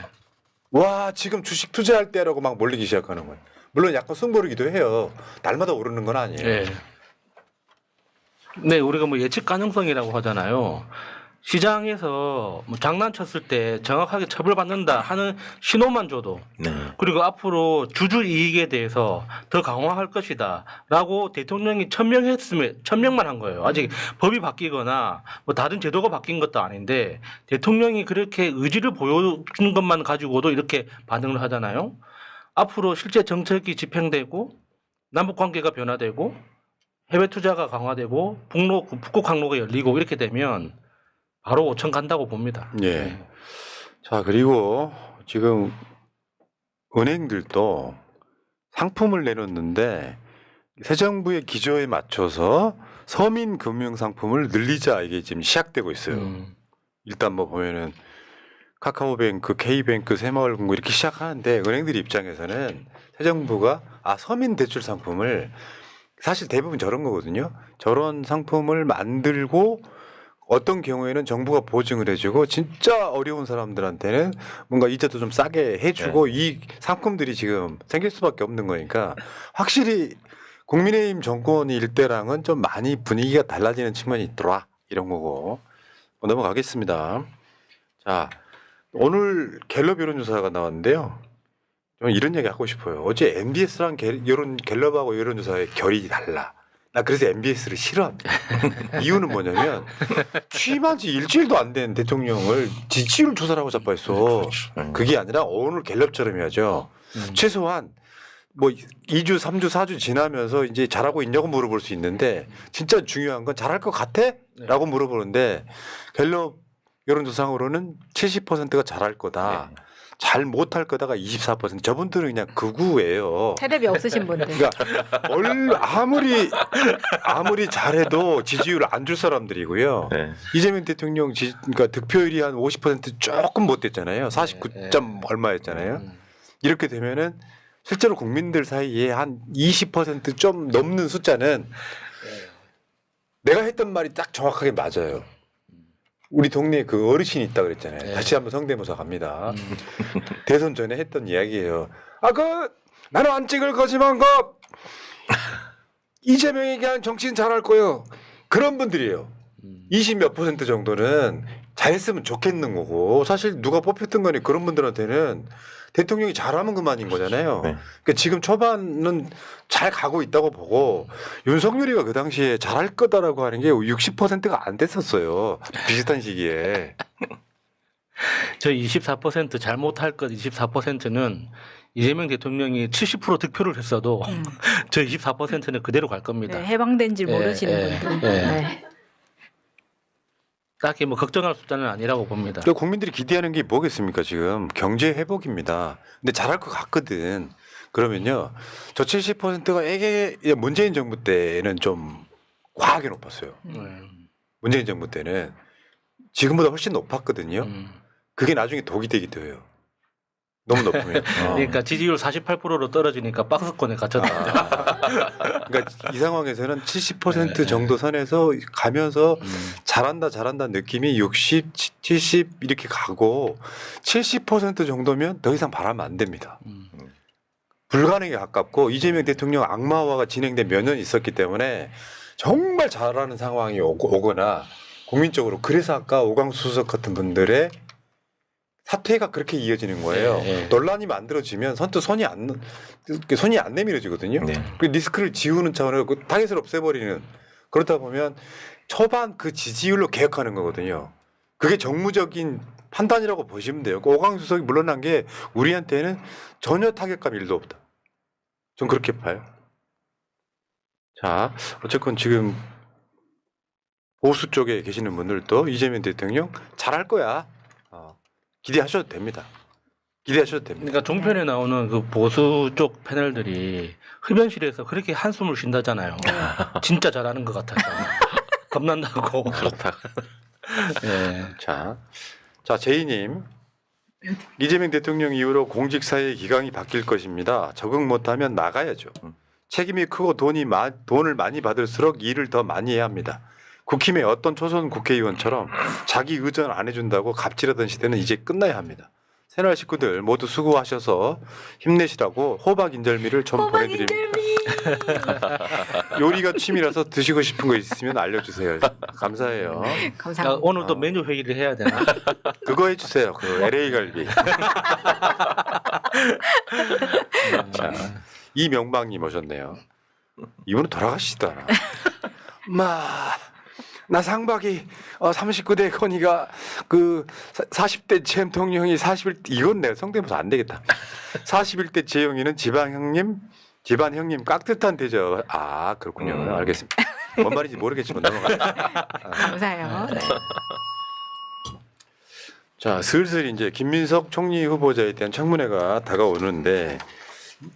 와, 지금 주식 투자할 때라고 막 몰리기 시작하는 거예요. 물론 약간 승부르기도 해요. 날마다 오르는 건 아니에요. 예. 네, 우리가 뭐 예측 가능성이라고 하잖아요. 시장에서 뭐 장난쳤을 때 정확하게 처벌받는다 하는 신호만 줘도 네. 그리고 앞으로 주주 이익에 대해서 더 강화할 것이다라고 대통령이 천명만 한 거예요. 아직 법이 바뀌거나 뭐 다른 제도가 바뀐 것도 아닌데 대통령이 그렇게 의지를 보여준 것만 가지고도 이렇게 반응을 하잖아요. 앞으로 실제 정책이 집행되고 남북 관계가 변화되고 해외 투자가 강화되고 북극 항로가 열리고 이렇게 되면 바로 5천 간다고 봅니다. 예. 자, 그리고 지금 은행들도 상품을 내놓는데 새 정부의 기조에 맞춰서 서민 금융 상품을 늘리자 이게 지금 시작되고 있어요. 일단 뭐 보면은 카카오뱅크, K뱅크, 새마을금고 이렇게 시작하는데 은행들 입장에서는 새 정부가 서민 대출 상품을 사실 대부분 저런 거거든요. 저런 상품을 만들고 어떤 경우에는 정부가 보증을 해주고 진짜 어려운 사람들한테는 뭔가 이자도 좀 싸게 해주고 이 상품들이 지금 생길 수밖에 없는 거니까 확실히 국민의힘 정권일 때랑은 좀 많이 분위기가 달라지는 측면이 있더라 이런 거고 넘어가겠습니다. 자, 오늘 갤럽 여론조사가 나왔는데요. 저는 이런 얘기 하고 싶어요. 어제 MBS랑 갤럽하고 여론조사의 결이 달라. 나 그래서 MBS를 싫어합니다. 이유는 뭐냐면 취임한 지 일주일도 안 된 대통령을 지지율 조사라고 자빠했어. 그게 아니라 오늘 갤럽처럼 해야죠. 최소한 뭐 2주, 3주, 4주 지나면서 이제 잘하고 있냐고 물어볼 수 있는데 진짜 중요한 건 잘할 것 같아? 라고 물어보는데 갤럽 여론조사상으로는 70%가 잘할 거다. 잘 못할 거다가 24%. 저분들은 그냥 극우예요. 테레비 없으신 분들. 그러니까 아무리 잘해도 지지율을 안 줄 사람들이고요. 네. 이재명 대통령 그러니까 득표율이 한 50% 조금 못 됐잖아요. 49점 얼마였잖아요. 이렇게 되면은 실제로 국민들 사이에 한 20%좀 넘는 숫자는 내가 했던 말이 딱 정확하게 맞아요. 우리 동네에 그 어르신이 있다 그랬잖아요. 네. 다시 한번 성대모사 갑니다. 대선 전에 했던 이야기예요. 나는 안 찍을 거지만 이재명에게 한 정치인 잘할 거예요. 그런 분들이에요. 20몇 % 정도는 잘했으면 좋겠는 거고 사실 누가 뽑혔던 거니 그런 분들한테는 대통령이 잘하면 그만인 거잖아요. 네. 그러니까 지금 초반은 잘 가고 있다고 보고 윤석열이가 그 당시에 잘할 거다라고 하는 게 60%가 안 됐었어요. 비슷한 시기에. 저 24% 잘못할 것 24%는 이재명 대통령이 70% 득표를 했어도 저 24%는 그대로 갈 겁니다. 네, 해방된 줄 예, 모르시는 예, 분들. 예. 네. 딱히 뭐 걱정할 숫자는 아니라고 봅니다. 또 국민들이 기대하는 게 뭐겠습니까? 지금 경제 회복입니다. 근데 잘할 것 같거든. 그러면요, 저 70%가 문재인 정부 때는 좀 과하게 높았어요. 문재인 정부 때는 지금보다 훨씬 높았거든요. 그게 나중에 독이 되기도 해요. 너무 높으면. 그러니까 지지율 48%로 떨어지니까 박스권에 갇혔다. 그러니까 이 상황에서는 70% 정도 선에서 가면서 잘한다 느낌이 60, 70 이렇게 가고 70% 정도면 더 이상 바라면 안 됩니다. 불가능에 가깝고 이재명 대통령 악마화가 진행된 몇 년 있었기 때문에 정말 잘하는 상황이 오거나 국민적으로 그래서 아까 오광수 수석 같은 분들의 사퇴가 그렇게 이어지는 거예요. 네. 논란이 만들어지면 선뜻 손이 안 내밀어지거든요. 네. 그 리스크를 지우는 차원으로 그 타겟을 없애버리는 그러다 보면 초반 그 지지율로 개혁하는 거거든요. 그게 정무적인 판단이라고 보시면 돼요. 그 오광수 수석이 물러난 게 우리한테는 전혀 타격감 1도 없다. 전 그렇게 봐요. 자, 어쨌건 지금 보수 쪽에 계시는 분들도 이재명 대통령 잘할 거야. 기대하셔도 됩니다. 기대하셔도 됩니다. 그러니까 종편에 나오는 그 보수 쪽 패널들이 흡연실에서 그렇게 한숨을 쉰다잖아요. 진짜 잘하는 것 같아서 겁난다고. 그렇다. 예. 자, 제이님. 이재명 대통령 이후로 공직사회의 기강이 바뀔 것입니다. 적응 못하면 나가야죠. 책임이 크고 돈을 많이 받을수록 일을 더 많이 해야 합니다. 국힘의 어떤 초선 국회의원처럼 자기 의전 안 해준다고 갑질하던 시대는 이제 끝나야 합니다. 새날 식구들 모두 수고하셔서 힘내시라고 호박 인절미를 좀 보내드립니다. 요리가 취미라서 드시고 싶은 거 있으면 알려주세요. 감사해요. 감사합니다. 오늘도 메뉴 회의를 해야 되나? 그거 해주세요. 그 LA 갈비. 자, 이명박님 오셨네요. 이분은 돌아가시다. 나 상박이 39대 건이가 그 40대 대통령이 41대 이건 내가 성대모사 안 되겠다. 41대 재용이는 집안 형님 깍듯한 대접. 아 그렇군요. 알겠습니다. 뭔 말인지 모르겠지만 넘어가요. 감사해요. 네. 자 슬슬 이제 김민석 총리 후보자에 대한 청문회가 다가오는데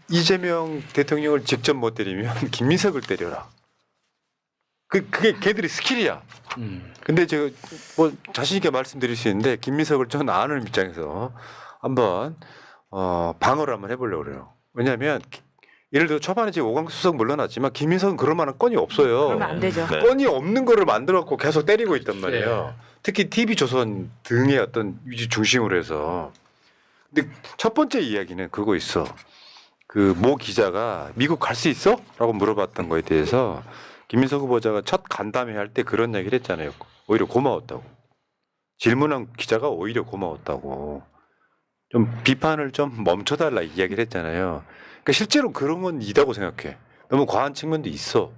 이재명 대통령을 직접 못 때리면 김민석을 때려라. 그게 걔들이 스킬이야. 근데 제가 뭐 자신 있게 말씀드릴 수 있는데 김민석을 전 아는 입장에서 한번 방어를 한번 해보려고 그래요. 왜냐하면 예를 들어 초반에 지금 오광수 수석 물러났지만 김민석은 그럴 만한 건이 없어요. 그러면 안 되죠. 네. 건이 없는 거를 만들어갖고 계속 때리고 있단 말이에요. 특히 TV조선 등의 어떤 위주 중심으로 해서. 근데 첫 번째 이야기는 그거 있어. 그 모 기자가 미국 갈 수 있어? 라고 물어봤던 거에 대해서 김민석 후보자가 첫 간담회 할 때 그런 얘기를 했잖아요. 오히려 고마웠다고. 질문한 기자가 오히려 고마웠다고. 좀 비판을 좀 멈춰달라 이야기를 했잖아요. 그러니까 실제로 그런 건 이다고 생각해. 너무 과한 측면도 있어.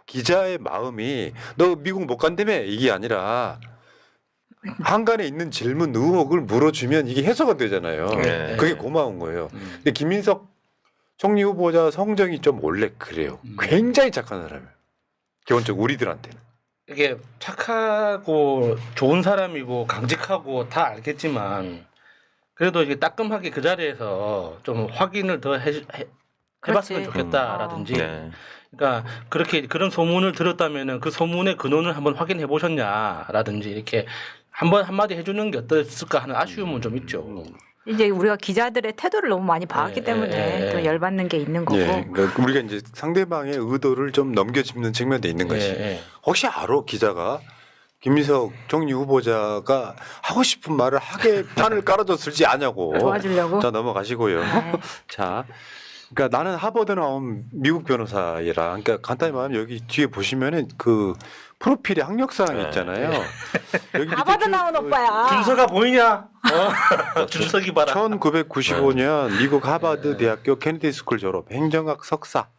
기자의 마음이 너 미국 못 간다며 이게 아니라 한간에 있는 질문 의혹을 물어주면 이게 해소가 되잖아요. 네. 그게 고마운 거예요. 근데 김민석 총리 후보자 성정이 좀 원래 그래요. 굉장히 착한 사람이에요. 기본적으로 우리들한테는. 이게 착하고 좋은 사람이고 강직하고 다 알겠지만 그래도 이게 따끔하게 그 자리에서 좀 확인을 더 해봤으면 그렇지. 좋겠다라든지 네. 그러니까 그렇게 그런 소문을 들었다면은 그 소문의 근원을 한번 확인해 보셨냐라든지 이렇게 한번 한마디 해주는 게 어땠을까 하는 아쉬움은 좀 있죠. 이제 우리가 기자들의 태도를 너무 많이 봐왔기 예, 때문에 예. 또 열받는 게 있는 거고. 예, 그러니까 우리가 이제 상대방의 의도를 좀 넘겨짚는 측면도 있는 것이. 예. 혹시 알아 기자가 김민석 총리 후보자가 하고 싶은 말을 하게 판을 깔아줬을지 아냐고. 도와주려고. 자 넘어가시고요. 네. 자, 그러니까 나는 하버드 나온 미국 변호사이라. 그러니까 간단히 말하면 여기 뒤에 보시면은 그 프로필에 학력사항이 네. 있잖아요. 여기 밑에 하버드 쭉 나온 오빠야. 준서가 보이냐? 준석이 봐라. 1995년 미국 하버드 대학교 케네디 스쿨 졸업, 행정학 석사.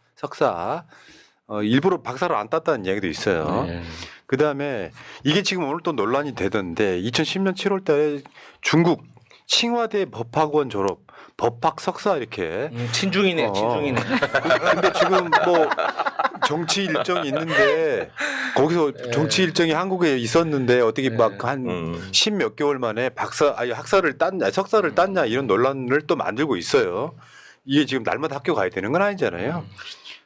일부러 박사를 안 땄다는 이야기도 있어요. 네. 그 다음에 이게 지금 오늘 또 논란이 되던데 2010년 7월 달에 중국 칭화대 법학원 졸업, 법학 석사 이렇게. 친중이네, 친중이네. 근데 지금 뭐 정치 일정이 있는데 거기서 정치 일정이 한국에 있었는데 어떻게 막 한 10몇 개월 만에 학사를 땄냐, 석사를 땄냐 이런 논란을 또 만들고 있어요. 이게 지금 날마다 학교 가야 되는 건 아니잖아요.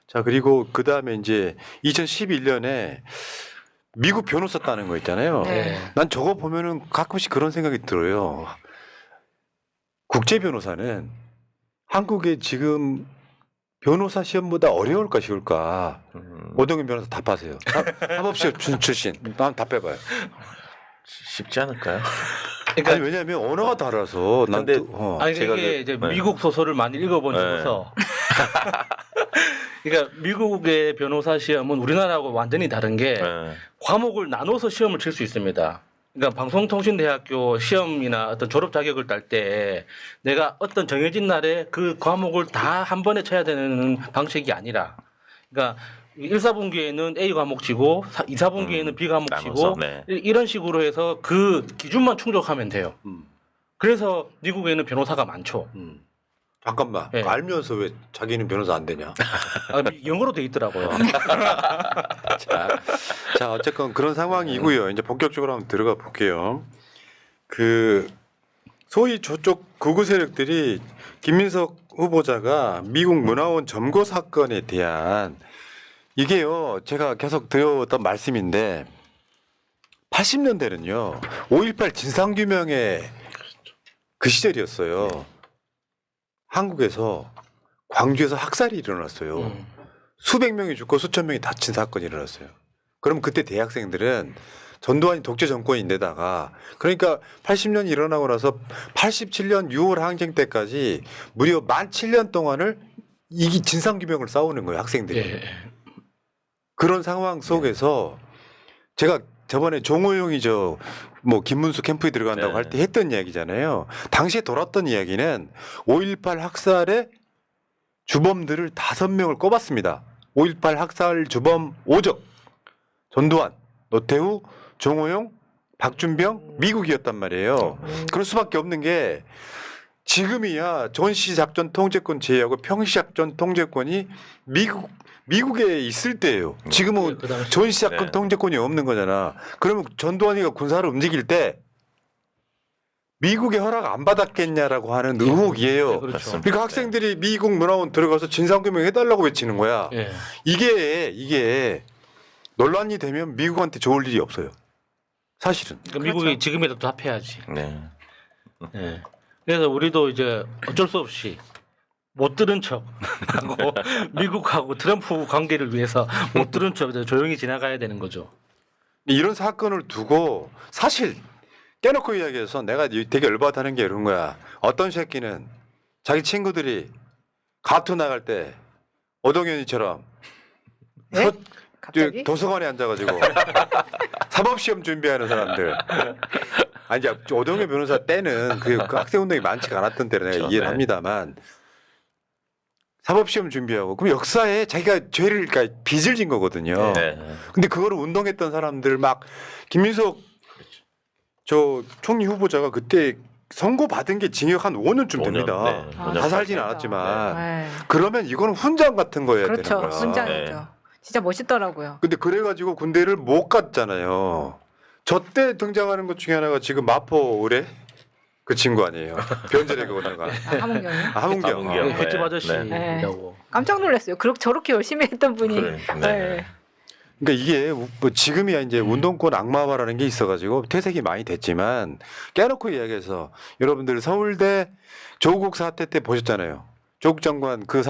자, 그리고 그 다음에 이제 2011년에 미국 변호사 따는 거 있잖아요. 네. 난 저거 보면은 가끔씩 그런 생각이 들어요. 국제 변호사는 한국에 지금 변호사 시험보다 어려울까 쉬울까? 오동현 변호사 답하세요. 사법시험 출신. 난 답해봐요. 쉽지 않을까요? 그러니까 아니 왜냐하면 언어가 달라서. 난 근데 또, 아니 제가 이게 이제 네. 미국 소설을 많이 읽어본 네. 적에서 그러니까 미국의 변호사 시험은 우리나라하고 완전히 다른 게 네. 과목을 나눠서 시험을 칠 수 있습니다. 그러니까 방송통신대학교 시험이나 어떤 졸업 자격을 딸 때 내가 어떤 정해진 날에 그 과목을 다 한 번에 쳐야 되는 방식이 아니라 그러니까 1사분기에는 A 과목 치고 2사분기에는 B 과목 치고 나눠서, 네. 이런 식으로 해서 그 기준만 충족하면 돼요. 음. 그래서 미국에는 변호사가 많죠. 잠깐만. 네. 알면서 왜 자기는 변호사 안 되냐? 영어로 돼 있더라고요. 자, 어쨌건 그런 상황이고요. 이제 본격적으로 한번 들어가 볼게요. 그 소위 저쪽 극우 세력들이 김민석 후보자가 미국 문화원 점거 사건에 대한 이게요. 제가 계속 드렸던 말씀인데 80년대는요. 5.18 진상규명의 그 시절이었어요. 한국에서 광주에서 학살이 일어났어요. 수백 명이 죽고 수천 명이 다친 사건이 일어났어요. 그럼 그때 대학생들은 전두환이 독재 정권인데다가 그러니까 80년이 일어나고 나서 87년 6월 항쟁 때까지 무려 만 7년 동안을 이 진상규명을 싸우는 거예요. 학생들이. 예. 그런 상황 속에서 제가 저번에 종호용이 뭐 김문수 캠프에 들어간다고 네. 할 때 했던 이야기잖아요. 당시에 돌았던 이야기는 5.18 학살의 주범들을 5명을 꼽았습니다. 5.18 학살 주범 5적. 전두환, 노태우, 종호용, 박준병, 미국이었단 말이에요. 그럴 수밖에 없는 게 지금이야 전시작전 통제권 제외하고 평시작전 통제권이 미국에 있을 때예요. 지금은 그 당시. 전시작전 네. 통제권이 없는 거잖아. 그러면 전두환이가 군사를 움직일 때 미국의 허락 안 받았겠냐라고 하는 의혹이에요. 네, 그렇죠. 그러니까 학생들이 미국 문화원 들어가서 진상규명 해달라고 외치는 거야. 예. 이게 논란이 되면 미국한테 좋을 일이 없어요. 사실은. 그러니까 미국이 지금이라도 답해야지. 네. 예. 그래서 우리도 이제 어쩔 수 없이 못 들은 척하고 미국하고 트럼프 관계를 위해서 못 들은 척 조용히 지나가야 되는 거죠. 이런 사건을 두고 사실 깨놓고 이야기해서 내가 되게 열받아하는 게 이런 거야. 어떤 새끼는 자기 친구들이 가투 나갈 때 오동현이처럼 네? 갑자기? 도서관에 앉아가지고 사법시험 준비하는 사람들. 아니 이제 오동현 변호사 때는 그 학생운동이 많지가 않았던 때는 내가 그렇죠. 이해를 네. 합니다만 사법시험 준비하고 그럼 역사에 자기가 죄를 그러니까 빚을 진 거거든요. 네. 근데 그거를 운동했던 사람들 막 김민석 저 총리 후보자가 그때 선고 받은 게 징역 한 5년쯤 5년, 됩니다. 네, 아, 5년 다 살진 그렇겠다. 않았지만 네. 그러면 이거는 훈장 같은 거여야 그렇죠. 되는 거야. 훈장이죠. 네. 진짜 멋있더라고요. 근데 그래가지고 군대를 못 갔잖아요. 저 때 등장하는 것 중에 하나가 지금 마포 의뢰 그 친구 아니에요. 변절에가 오다가 하문경이 하문경. 하문경. 네, 횟집 네. 아저씨라고. 깜짝 놀랐어요. 저렇게 열심히 했던 분이. 그러니까, 네. 네. 그러니까 이게 뭐 지금이야 이제 운동권 악마화라는 게 있어가지고 퇴색이 많이 됐지만 깨놓고 이야기해서 여러분들 서울대 조국 사태 때 보셨잖아요. 조국 장관 그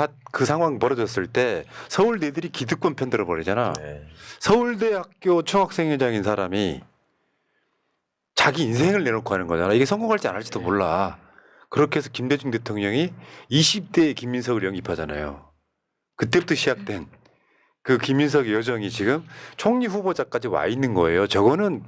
상황 벌어졌을 때 서울대들이 기득권 편들어 버리잖아. 네. 서울대학교 총학생회장인 사람이 자기 인생을 내놓고 하는 거잖아. 이게 성공할지 안 할지도 몰라. 그렇게 해서 김대중 대통령이 20대의 김민석을 영입하잖아요. 그때부터 시작된 그 김민석의 여정이 지금 총리 후보자까지 와 있는 거예요. 저거는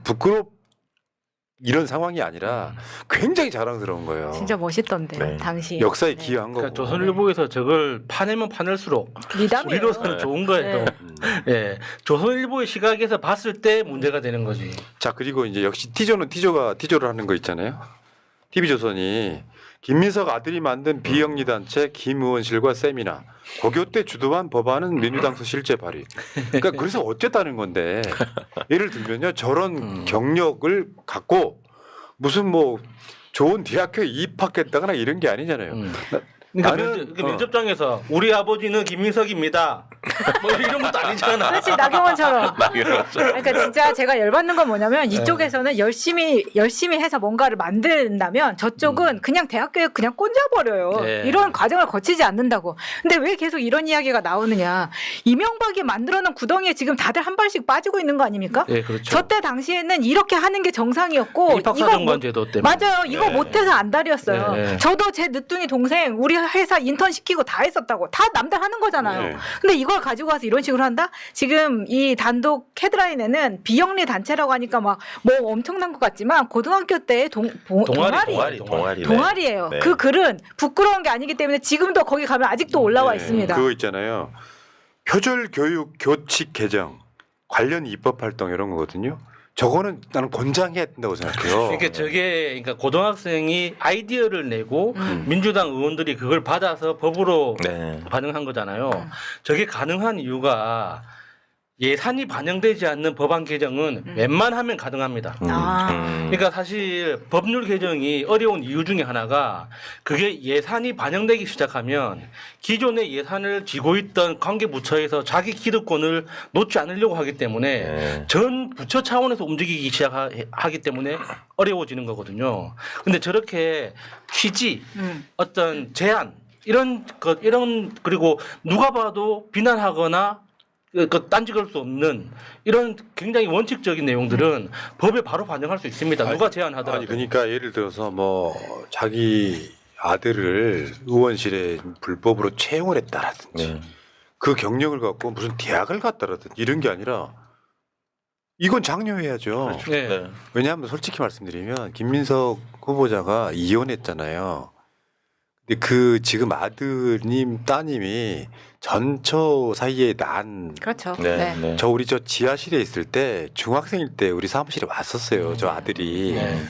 이런 상황이 아니라 굉장히 자랑스러운 거예요. 진짜 멋있던데 네. 당시. 역사에 네. 기여한 거고. 그러니까 조선일보에서 저걸 파내면 파낼수록 미담이에요. 우리로서는 네. 좋은 거예요. 네. 예, 조선일보의 시각에서 봤을 때 문제가 되는 거지. 자 그리고 이제 역시 티저를 하는 거 있잖아요. TV조선이 김민석 아들이 만든 비영리 단체 김의원실과 세미나 고교 때 주도한 법안은 민주당서 실제 발의. 그러니까 그래서 어쨌다는 건데 예를 들면요 저런 경력을 갖고 무슨 뭐 좋은 대학교에 입학했다거나 이런 게 아니잖아요. 그러니까 나는- 면접장에서 우리 아버지는 김민석입니다. 뭐 이런 것도 아니잖아. 그렇지 나경원처럼. 막이러죠. 그러니까 진짜 제가 열받는 건 뭐냐면 네. 이쪽에서는 열심히 해서 뭔가를 만든다면 저쪽은 그냥 대학교에 그냥 꽂아버려요. 네. 이런 과정을 거치지 않는다고. 근데 왜 계속 이런 이야기가 나오느냐. 이명박이 만들어놓은 구덩이에 지금 다들 한 발씩 빠지고 있는 거 아닙니까? 예, 그렇죠. 저 때 당시에는 이렇게 하는 게 정상이었고 입학사정관제도 때문에. 맞아요. 이거 네. 못해서 안달이었어요. 네. 저도 제 늦둥이 동생 우리 회사 인턴 시키고 다 했었다고. 다 남들 하는 거잖아요. 네. 근데 이걸 가지고 와서 이런 식으로 한다? 지금 이 단독 헤드라인에는 비영리 단체라고 하니까 막 뭐 엄청난 것 같지만 고등학교 때 동아리예요. 네. 그 글은 부끄러운 게 아니기 때문에 지금도 거기 가면 아직도 올라와 네, 있습니다. 그거 있잖아요. 표절 교육 교칙 개정 관련 입법 활동 이런 거거든요. 저거는 나는 권장해야 된다고 생각해요. 그러니까 그러니까 고등학생이 아이디어를 내고 민주당 의원들이 그걸 받아서 법으로 네. 반영한 거잖아요. 저게 가능한 이유가 예산이 반영되지 않는 법안 개정은 웬만하면 가능합니다. 그러니까 사실 법률 개정이 어려운 이유 중에 하나가 그게 예산이 반영되기 시작하면 기존의 예산을 쥐고 있던 관계부처에서 자기 기득권을 놓지 않으려고 하기 때문에 네. 전 부처 차원에서 움직이기 시작하기 때문에 어려워지는 거거든요. 근데 저렇게 취지, 어떤 제안 이런 그리고 누가 봐도 비난하거나 딴지 걸 수 없는 이런 굉장히 원칙적인 내용들은 법에 바로 반영할 수 있습니다. 누가 제안하더라도. 아니 그러니까 예를 들어서 뭐 자기 아들을 의원실에 불법으로 채용을 했다라든지 네. 그 경력을 갖고 무슨 대학을 갔다라든지 이런 게 아니라 이건 장려해야죠. 네. 네. 왜냐하면 솔직히 말씀드리면 김민석 후보자가 이혼했잖아요. 근데 그 지금 아드님 따님이 전처 사이에 난 그렇죠. 네. 네. 네. 저 우리 저 지하실에 있을 때 중학생일 때 우리 사무실에 왔었어요. 저 아들이. 네.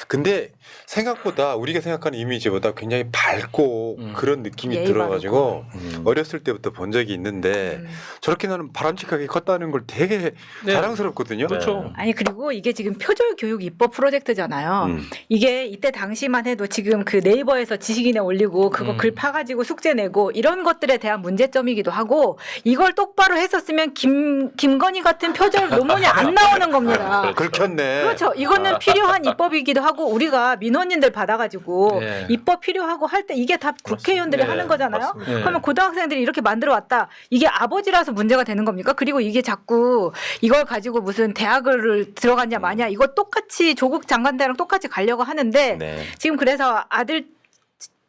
근데 생각보다 우리가 생각하는 이미지보다 굉장히 밝고 그런 느낌이 예의 들어가지고 음. 어렸을 때부터 본 적이 있는데 저렇게 나는 바람직하게 컸다는 걸 되게 네. 자랑스럽거든요. 그렇죠. 아니 그리고 이게 지금 표절 교육 입법 프로젝트잖아요. 이게 이때 당시만 해도 지금 그 네이버에서 지식인에 올리고 그거 글 파가지고 숙제 내고 이런 것들에 대한 문제점이기도 하고 이걸 똑바로 했었으면 김건희 같은 표절 논문이 안 나오는 겁니다. 긁혔네. 그렇죠. 이거는 필요한 입법이기도 하고 우리가 민원인들 받아가지고 네. 입법 필요하고 할 때 이게 다 국회의원들이 네, 하는 거잖아요. 맞습니다. 네. 그러면 고등학생들이 이렇게 만들어 왔다. 이게 아버지라서 문제가 되는 겁니까? 그리고 이게 자꾸 이걸 가지고 무슨 대학을 들어갔냐 마냐 이거 똑같이 조국 장관대랑 똑같이 가려고 하는데 네. 지금 그래서 아들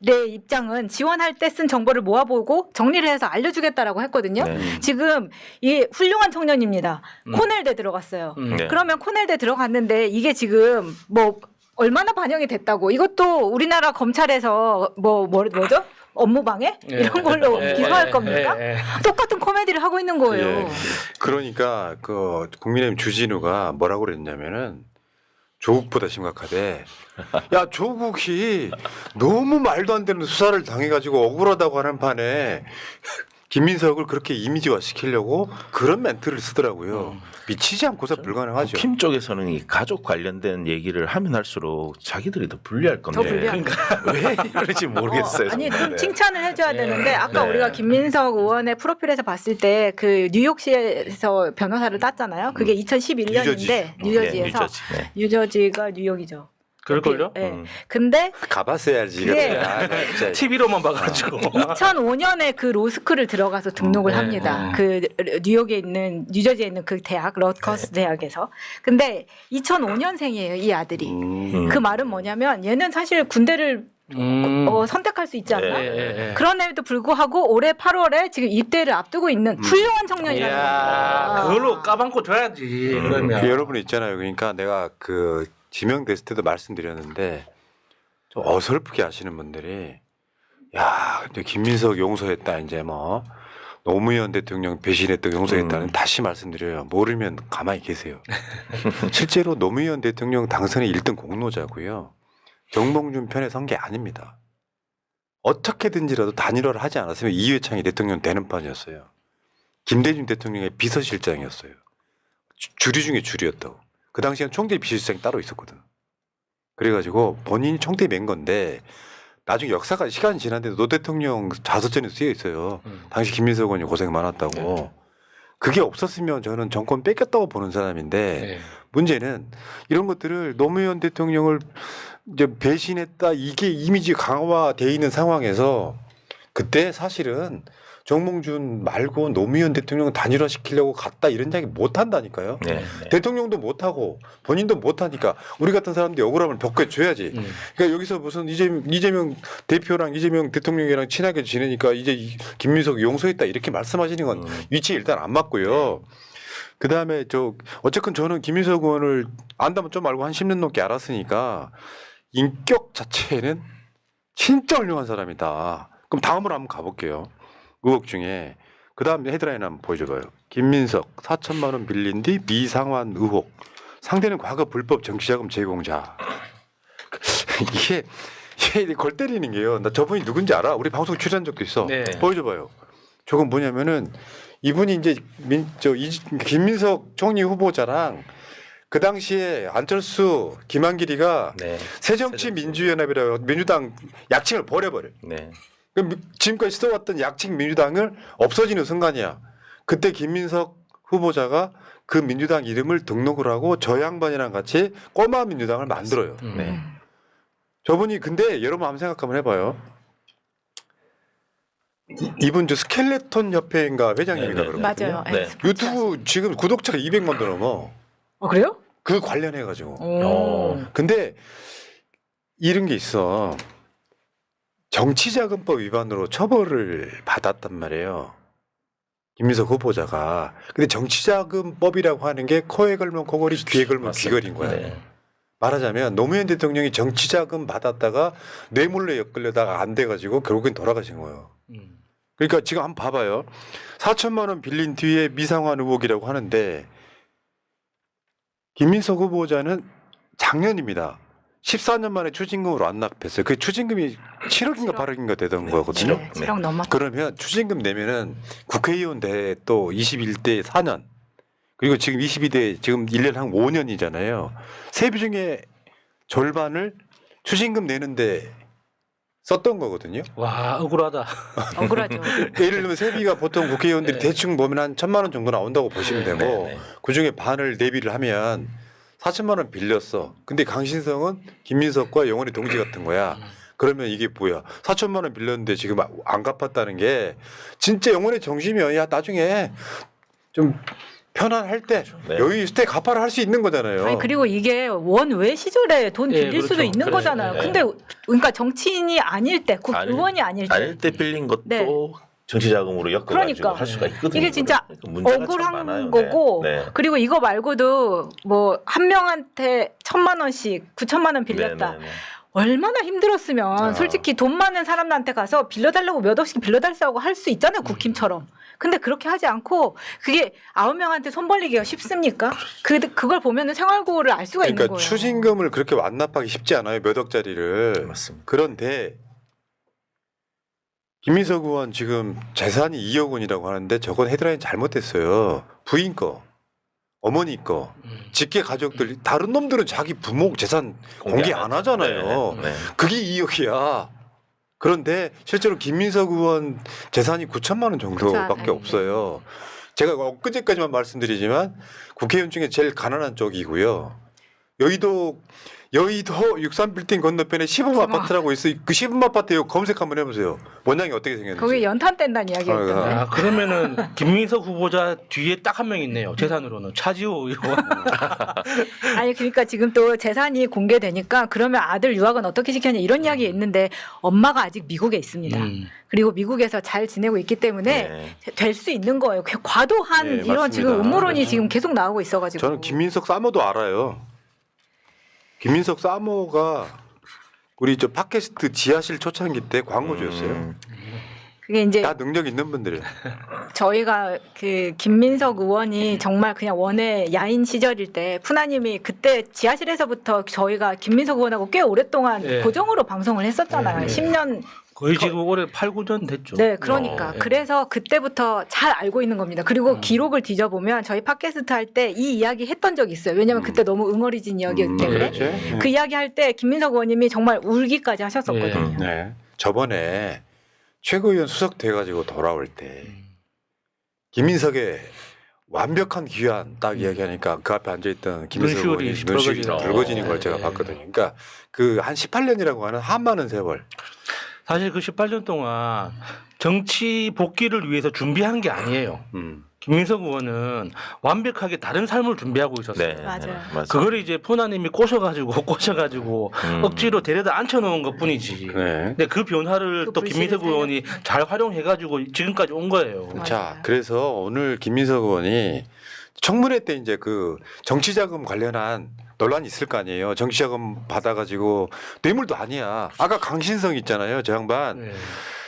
내 입장은 지원할 때 쓴 정보를 모아보고 정리를 해서 알려주겠다라고 했거든요. 네. 지금 이 훌륭한 청년입니다. 코넬대 들어갔어요. 네. 그러면 코넬대 들어갔는데 이게 지금 뭐 얼마나 반영이 됐다고? 이것도 우리나라 검찰에서 뭐죠? 업무방해? 이런 걸로 기소할 겁니까? 똑같은 코미디를 하고 있는 거예요. 예. 그러니까 그 국민의힘 주진우가 뭐라고 그랬냐면은 조국보다 심각하대. 야, 조국이 너무 말도 안 되는 수사를 당해가지고 억울하다고 하는 판에 김민석을 그렇게 이미지화 시키려고 그런 멘트를 쓰더라고요. 미치지 않고서 불가능하죠. 국힘 쪽에서는 이 가족 관련된 얘기를 하면 할수록 자기들이 더 불리할 건데 더 불리합니다. 왜 이러지 모르겠어요. 아니 좀 정말. 칭찬을 해줘야 되는데 아까 네. 우리가 김민석 의원의 프로필에서 봤을 때 그 뉴욕시에서 변호사를 땄잖아요. 그게 2011년인데 뉴저지에서 뉴저지. 네. 뉴저지가 뉴욕이죠. 그럴걸요? 네. 근데 가봤어야지. 그래. 아, 나 진짜. TV로만 봐가지고. 2005년에 그 로스쿨을 들어가서 등록을 네. 합니다. 그 뉴욕에 있는 뉴저지에 있는 그 대학 러커스 대학에서. 근데 2005년생이에요, 이 아들이. 그 말은 뭐냐면 얘는 사실 군대를 선택할 수 있지 않나? 예. 그럼에도 불구하고 올해 8월에 지금 입대를 앞두고 있는 훌륭한 청년이라는 이야, 겁니다. 그걸로 까방코 줘야지. 그러면. 여러분 있잖아요. 그러니까 내가 그 지명됐을 때도 말씀드렸는데 좀 어설프게 하시는 분들이 야, 근데 김민석 용서했다 이제 뭐 노무현 대통령 배신했다고 용서했다는 다시 말씀드려요. 모르면 가만히 계세요. 실제로 노무현 대통령 당선의 1등 공로자고요. 정몽준 편에 선 게 아닙니다. 어떻게든지라도 단일화를 하지 않았으면 이회창이 대통령 되는 판이었어요. 김대중 대통령의 비서실장이었어요. 주류 중에 주류였다고. 그 당시엔 총대 비서실장이 따로 있었거든. 그래가지고 본인이 총대 맨 건데 나중에 역사가 시간이 지났는데 노 대통령 자서전에 쓰여 있어요. 당시 김민석 의원이 고생 많았다고. 네. 그게 없었으면 저는 정권 뺏겼다고 보는 사람인데 네. 문제는 이런 것들을 노무현 대통령을 이제 배신했다 이게 이미지 강화돼 있는 상황에서 그때 사실은 정몽준 말고 노무현 대통령 단일화 시키려고 갔다 이런 이야기 못 한다니까요. 네. 대통령도 못 하고 본인도 못 하니까 우리 같은 사람들이 억울함을 겪어줘야지. 그러니까 여기서 무슨 이재명 대표랑 이재명 대통령이랑 친하게 지내니까 이제 김민석 용서했다 이렇게 말씀하시는 건 위치에 일단 안 맞고요. 그 다음에 어쨌건 저는 김민석 의원을 안다면 좀 알고 한 10년 넘게 알았으니까 인격 자체는 진짜 훌륭한 사람이다. 그럼 다음으로 한번 가볼게요. 의혹 중에 그 다음 헤드라인 한번 보여줘봐요. 김민석 4천만 원 빌린 뒤 미상환 의혹. 상대는 과거 불법 정치자금 제공자. 이게 골 때리는 게요. 나 저분이 누군지 알아? 우리 방송 출연한 적도 있어. 네. 보여줘봐요. 저건 뭐냐면은 이분이 이제 김민석 총리 후보자랑 그 당시에 안철수, 김한길이가 네. 새정치민주연합이라고 민주당 약칭을 버려버려. 네. 그럼 지금까지 써왔던 약칭 민주당을 없어지는 순간이야. 그때 김민석 후보자가 그 민주당 이름을 등록을 하고 저 양반이랑 같이 꼬마 민주당을 만들어요. 네. 저분이 근데 여러분 한번 생각 한번 해봐요. 이분 저 스켈레톤 협회인가 회장님인가 네, 네, 그러거든요. 맞아요. 네. 유튜브 지금 구독자가 200만도 넘어. 그래요? 그 관련해가지고. 오. 근데 이런 게 있어. 정치자금법 위반으로 처벌을 받았단 말이에요. 김민석 후보자가. 근데 정치자금법이라고 하는 게 코에 걸면 코걸이, 귀에 걸면 귀걸인 거야. 네. 말하자면 노무현 대통령이 정치자금 받았다가 뇌물로 엮으려다가 안 돼가지고 결국엔 돌아가신 거예요. 그러니까 지금 한번 봐봐요. 4천만 원 빌린 뒤에 미상환 의혹이라고 하는데 김민석 후보자는 작년입니다. 14년 만에 추징금으로 완납했어요. 그 추징금이 7억인가 8억인가 되던 거거든요. 네, 7억 넘었. 그러면 추징금 내면은 국회의원 대 또 21대 4년 그리고 지금 22대 지금 1년 한 5년이잖아요. 세비 중에 절반을 추징금 내는데 썼던 거거든요. 와, 억울하다. 억울하죠. 예를 들면 세비가 보통 국회의원들이 네. 대충 보면 한 1,000만 원 정도 나온다고 보시면 되고 네. 그중에 반을 대비를 하면 4천만 원 빌렸어. 근데 강신성은 김민석과 영원히 동지 같은 거야. 그러면 이게 뭐야? 4천만 원 빌렸는데 지금 안 갚았다는 게 진짜 영혼의 정심이야. 야 나중에 좀 편안할 때 네. 여유 있을 때 갚아라 할 수 있는 거잖아요. 아니 그리고 이게 원외 시절에 돈 예, 빌릴 수도 그렇죠. 있는 그래, 거잖아요. 예. 근데 그러니까 정치인이 아닐 때, 의원이 아닐 때 아닐 때 빌린 것도 네. 정치자금으로 엮어가지고 그러니까. 할 수가 있거든요. 이게 진짜 그러니까 문제가 참 억울한 많아요. 거고 네. 네. 그리고 이거 말고도 뭐 한 명한테 1,000만 원씩 9천만 원 빌렸다. 네, 네, 네. 얼마나 힘들었으면 아. 솔직히 돈 많은 사람들한테 가서 빌려달라고 몇 억씩 빌려달라고 할 수 있잖아요. 국힘처럼. 근데 그렇게 하지 않고 그게 9명한테 손 벌리기가 쉽습니까? 그걸 보면은 생활고를 알 수가 있는 그러니까 거예요. 추징금을 그렇게 완납하기 쉽지 않아요. 몇 억짜리를. 맞습니다. 그런데 김민석 의원 지금 재산이 2억 원이라고 하는데 저건 헤드라인 잘못됐어요. 부인 거, 어머니 거, 직계 가족들 다른 놈들은 자기 부모 재산 공개 안 하잖아요. 네. 그게 2억이야. 그런데 실제로 김민석 의원 재산이 9천만 원 정도밖에 그렇죠. 없어요. 제가 엊그제까지만 말씀드리지만 국회의원 중에 제일 가난한 쪽이고요. 여의도 63빌딩 건너편에 시범 아파트라고 있어요. 그 시범 아파트 검색 한번 해보세요. 원장이 어떻게 생겼는지. 거기 연탄 뗀다는 이야기가 있던데. 아, 그러면은 김민석 후보자 뒤에 딱 한 명 있네요. 재산으로는 차지호 의원. 아니 그러니까 지금 또 재산이 공개되니까 그러면 아들 유학은 어떻게 시켰냐 이런 이야기 있는데 엄마가 아직 미국에 있습니다. 그리고 미국에서 잘 지내고 있기 때문에 될 수 있는 거예요. 과도한 네, 이런 맞습니다. 지금 음모론이 그렇죠. 지금 계속 나오고 있어가지고. 저는 김민석 사모도 알아요. 김민석 사모가 우리 저 팟캐스트 지하실 초창기 때 광고주였어요. 그게 이제 다 능력 있는 분들이에요. 저희가 그 김민석 의원이 정말 그냥 원외 야인 시절일 때 푸나님이 그때 지하실에서부터 저희가 김민석 의원하고 꽤 오랫동안 네. 고정으로 방송을 했었잖아요. 네. 10년. 거의 지금 올해 8, 9년 됐죠. 네, 그러니까. 네. 그래서 그때부터 잘 알고 있는 겁니다. 그리고 기록을 뒤져보면 저희 팟캐스트 할 때 이 이야기 했던 적이 있어요. 왜냐하면 그때 너무 응어리진 이야기였기 때문에. 그렇죠. 그 이야기 할 때 김민석 의원님이 정말 울기까지 하셨었거든요. 네. 저번에 최고위원 수석 돼가지고 돌아올 때 김민석의 완벽한 귀환 딱 이야기하니까 그 앞에 앉아있던 김민석 눈시울이 의원이 눈시울이 붉어지죠. 붉어지는 걸 네. 제가 봤거든요. 그러니까 그 한 18년이라고 하는 한많은 세월. 사실 그 18년 동안 정치 복귀를 위해서 준비한 게 아니에요. 김민석 의원은 완벽하게 다른 삶을 준비하고 있었어요. 네. 맞아요. 그걸 이제 푸나님이 꼬셔가지고 억지로 데려다 앉혀놓은 것뿐이지. 네. 근데 그 변화를 그 또 김민석 불씨를 의원이 잘 활용해가지고 지금까지 온 거예요. 맞아요. 자, 그래서 오늘 김민석 의원이 청문회 때 이제 그 정치자금 관련한 논란이 있을 거 아니에요. 정치자금 받아가지고 뇌물도 아니야. 아까 강신성 있잖아요. 저 양반. 네.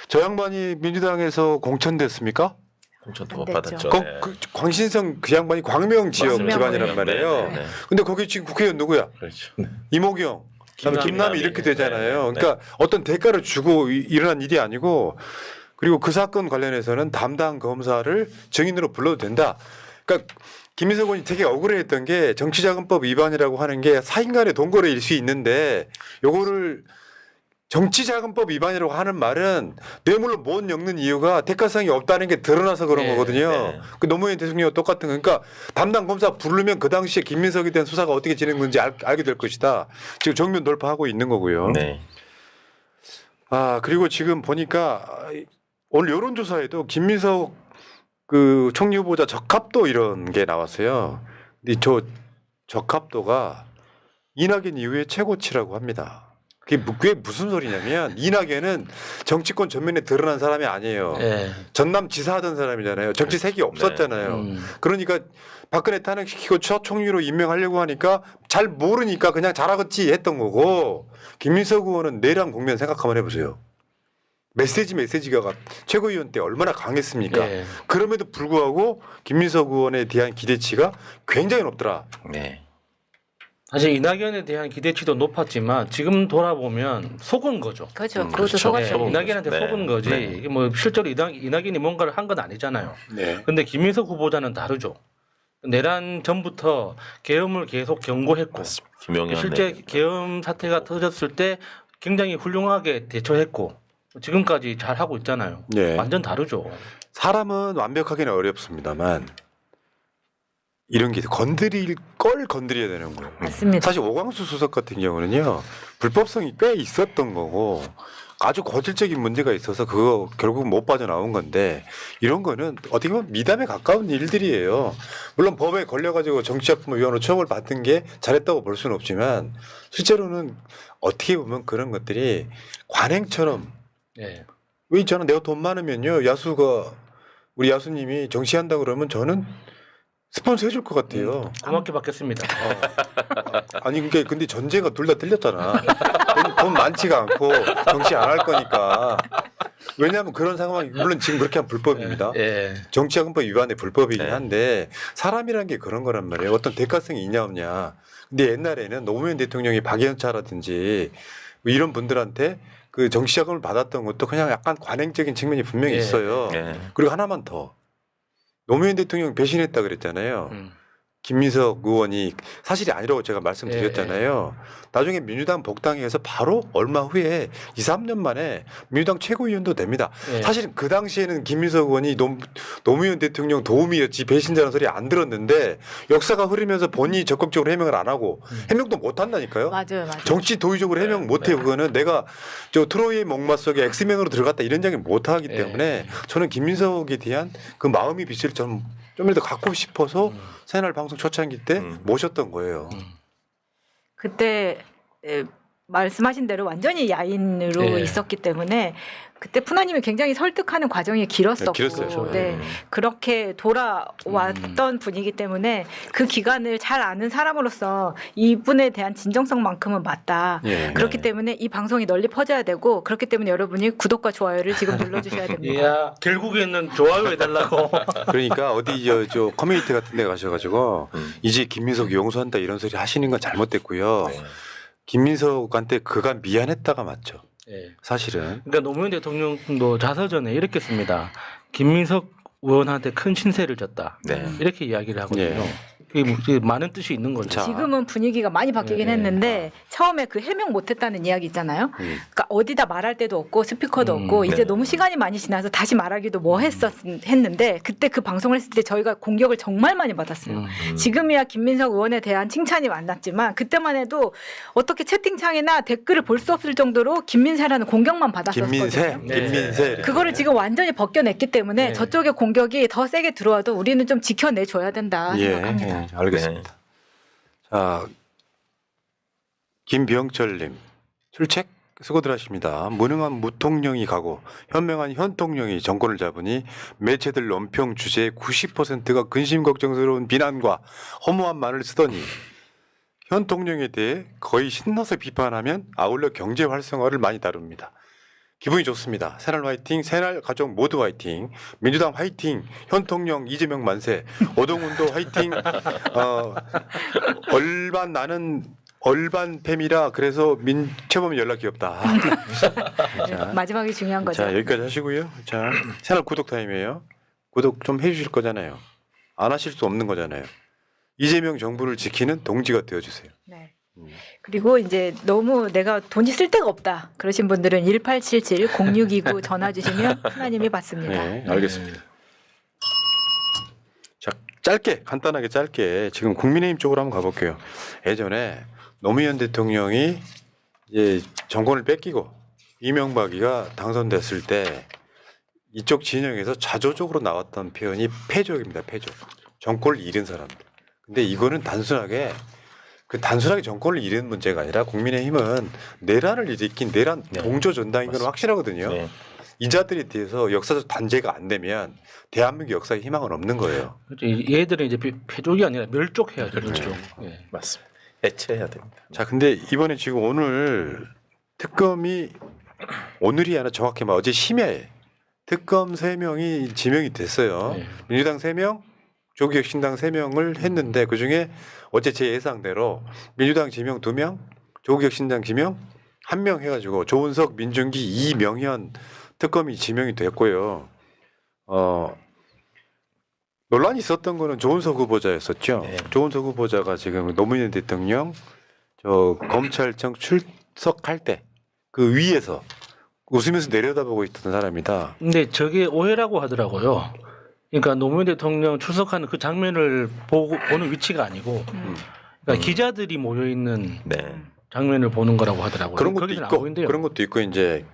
저 양반이 민주당에서 공천됐습니까? 공천도 안 됐죠. 받았죠. 광신성 그 양반이 광명 지역 맞습니다. 기반이란 말이에요. 네. 근데 거기 지금 국회의원 누구야? 그렇죠. 이모경, 그다음에 김남희 이렇게 되잖아요. 네. 그러니까 어떤 대가를 주고 일어난 일이 아니고 그리고 그 사건 관련해서는 담당 검사를 증인으로 불러도 된다. 그러니까 김민석 의원이 되게 억울해했던 게 정치자금법 위반이라고 하는 게 사인간의 동거래일 수 있는데 요거를 정치자금법 위반이라고 하는 말은 뇌물로 못 엮는 이유가 대가성이 없다는 게 드러나서 그런 네, 거거든요. 네. 그 노무현 대통령과 똑같은 거. 그러니까 담당 검사 부르면 그 당시에 김민석에 대한 수사가 어떻게 진행되는지 알게 될 것이다. 지금 정면 돌파하고 있는 거고요. 네. 아 그리고 지금 보니까 오늘 여론조사에도 김민석 그 총리 후보자 적합도 이런 게 나왔어요. 근데 저 적합도가 이낙연 이후에 최고치라고 합니다. 그게 무슨 소리냐면 이낙연은 정치권 전면에 드러난 사람이 아니에요. 네. 전남지사 하던 사람이잖아요. 정치 색이 없었잖아요. 그러니까 박근혜 탄핵시키고 첫 총리로 임명하려고 하니까 잘 모르니까 그냥 잘하겠지 했던 거고 김민석 의원은 내란 국면 생각 한번 해보세요. 메시지가 최고위원 때 얼마나 강했습니까? 네. 그럼에도 불구하고 김민석 의원에 대한 기대치가 굉장히 높더라. 네. 사실 이낙연에 대한 기대치도 높았지만 지금 돌아보면 속은 거죠. 그렇죠. 그것도 그렇죠. 속았죠. 네, 이낙연한테 네. 속은 거지. 네. 이게 뭐 실제로 이낙연이 뭔가를 한 건 아니잖아요. 네. 근데 김민석 후보자는 다르죠. 내란 전부터 계엄을 계속 경고했고 김용현 실제 계엄 사태가 터졌을 때 굉장히 훌륭하게 대처했고 지금까지 잘 하고 있잖아요. 네. 완전 다르죠. 사람은 완벽하기는 어렵습니다만 이런 게 건드릴 걸 건드려야 되는 거예요. 맞습니다. 사실 오광수 수석 같은 경우는요 불법성이 꽤 있었던 거고 아주 고질적인 문제가 있어서 그거 결국 못 빠져나온 건데 이런 거는 어떻게 보면 미담에 가까운 일들이에요. 물론 법에 걸려가지고 정치자금위원으로 처벌 받은 게 잘했다고 볼 수는 없지만 실제로는 어떻게 보면 그런 것들이 관행처럼 네. 왜 있잖아 내가 돈 많으면요 야수가 우리 야수님이 정치한다 그러면 저는 스폰서 해줄 것 같아요. 고맙게 받겠습니다. 아니 근데 전제가 둘 다 틀렸잖아. 돈 많지가 않고 정치 안 할 거니까. 왜냐하면 그런 상황이 물론 지금 그렇게 하면 불법입니다. 예. 정치자금법 위반의 불법이긴 네. 한데 사람이라는 게 그런 거란 말이에요. 어떤 대가성이 있냐 없냐. 근데 옛날에는 노무현 대통령이 박연차라든지 뭐 이런 분들한테 그 정치자금을 받았던 것도 그냥 약간 관행적인 측면이 분명히 예. 있어요. 예. 그리고 하나만 더. 노무현 대통령 배신했다 그랬잖아요. 음. 김민석 의원이 사실이 아니라고 제가 말씀드렸잖아요. 나중에 민주당 복당해서 바로 얼마 후에 2, 3년 만에 민주당 최고위원도 됩니다. 예. 사실은 그 당시에는 김민석 의원이 노무현 대통령 도움이었지 배신자라는 소리 안 들었는데 역사가 흐르면서 본인이 적극적으로 해명을 안 하고 해명도 못 한다니까요. 맞아요. 정치 도의적으로 해명 못 해요. 그거는 내가 저 트로이의 목마 속에 엑스맨으로 들어갔다 이런 장면 못 하기 때문에 저는 김민석에 대한 그 마음의 빛을 좀 이라도 갖고 싶어서 새날 방송 초창기 때 모셨던 거예요. 그때 말씀하신 대로 완전히 야인으로 네. 있었기 때문에 그때 푸나님이 굉장히 설득하는 과정이 길었었고, 네, 길었어요. 네, 그렇게 돌아왔던 분이기 때문에 그 기간을 잘 아는 사람으로서 이분에 대한 진정성만큼은 맞다. 예. 그렇기 때문에 이 방송이 널리 퍼져야 되고 그렇기 때문에 여러분이 구독과 좋아요를 지금 눌러주셔야 됩니다. 이야, 결국에는 좋아요 해달라고. 그러니까 어디 저 커뮤니티 같은 데 가셔가지고 이제 김민석 용서한다 이런 소리 하시는 건 잘못됐고요. 네. 김민석한테 그간 미안했다가 맞죠. 예. 사실은. 그러니까 노무현 대통령도 자서전에 이렇게 씁니다. 김민석 의원한테 큰 신세를 졌다. 네. 이렇게 이야기를 하거든요. 예. 그게 많은 뜻이 있는 거죠. 자. 지금은 분위기가 많이 바뀌긴 네. 했는데 처음에 그 해명 못했다는 이야기 있잖아요. 음. 그러니까 어디다 말할 데도 없고 스피커도 없고 이제 네. 너무 시간이 많이 지나서 다시 말하기도 뭐 했는데 그때 그 방송을 했을 때 저희가 공격을 정말 많이 받았어요. 지금이야 김민석 의원에 대한 칭찬이 많았지만 그때만 해도 어떻게 채팅창이나 댓글을 볼 수 없을 정도로 김민세라는 공격만 받았었거든요. 김민세. 그거를 지금 완전히 벗겨냈기 때문에 네. 저쪽의 공격이 더 세게 들어와도 우리는 좀 지켜내줘야 된다 생각합니다. 예, 알겠습니다. 자, 김병철님 출첵 수고들 하십니다. 무능한 무통령이 가고 현명한 현통령이 정권을 잡으니 매체들 논평 주제의 90%가 근심 걱정스러운 비난과 허무한 말을 쓰더니 현 통령에 대해 거의 신나서 비판하면 아울러 경제 활성화를 많이 다룹니다. 기분이 좋습니다. 새날 화이팅, 새날 가족 모두 화이팅, 민주당 화이팅, 현 통령 이재명 만세, 오동훈도 화이팅. 나는 얼반팸이라 그래서 민채범 연락이 없다. 자, 마지막이 중요한 거죠. 자 여기까지 하시고요. 자 새날 구독 타임이에요. 구독 좀 해주실 거잖아요. 안 하실 수 없는 거잖아요. 이재명 정부를 지키는 동지가 되어주세요. 네. 그리고 이제 너무 내가 돈이 쓸 데가 없다 그러신 분들은 1877-0629 전화 주시면 하나님이 받습니다. 네, 알겠습니다. 자, 짧게 간단하게 짧게 지금 국민의힘 쪽으로 한번 가볼게요. 예전에 노무현 대통령이 이제 정권을 뺏기고 이명박이가 당선됐을 때 이쪽 진영에서 자조적으로 나왔던 표현이 패족입니다. 패족. 정권을 잃은 사람들. 근데 이거는 단순하게 정권을 잃은 문제가 아니라 국민의힘은 내란을 일으킨 내란 동조 전당인 건 확실하거든요. 네. 이 자들에 대해서 역사적 단죄가 안 되면 대한민국 역사에 희망은 없는 거예요. 그렇죠. 얘들은 이제 패족이 아니라 멸족해야죠. 멸족. 예. 맞습니다. 해체해야 됩니다. 자, 근데 이번에 지금 오늘 특검이 오늘이 아니라 정확히 말 어제 심야에 특검 3명이 지명이 됐어요. 네. 민주당 3명, 조기혁 신당 3명을 했는데 그중에 어제 제 예상대로 민주당 지명 2명, 조기혁 신당 지명 1명 해가지고 조은석, 민중기, 이명현 특검이 지명이 됐고요. 논란이 있었던 거는 조은석 후보자였었죠. 네. 조은석 후보자가 지금 노무현 대통령 저 검찰청 출석할 때 그 위에서 웃으면서 내려다보고 있던 사람이다. 근데 저게 오해라고 하더라고요. 그러니까 노무현 대통령 출석하는 그 장면을 보는 위치가 아니고 그러니까 기자들이 모여 있는 네. 장면을 보는 거라고 하더라고요. 그런 것도 거기서는 안 있고 보인대요. 그런 것도 있고 이제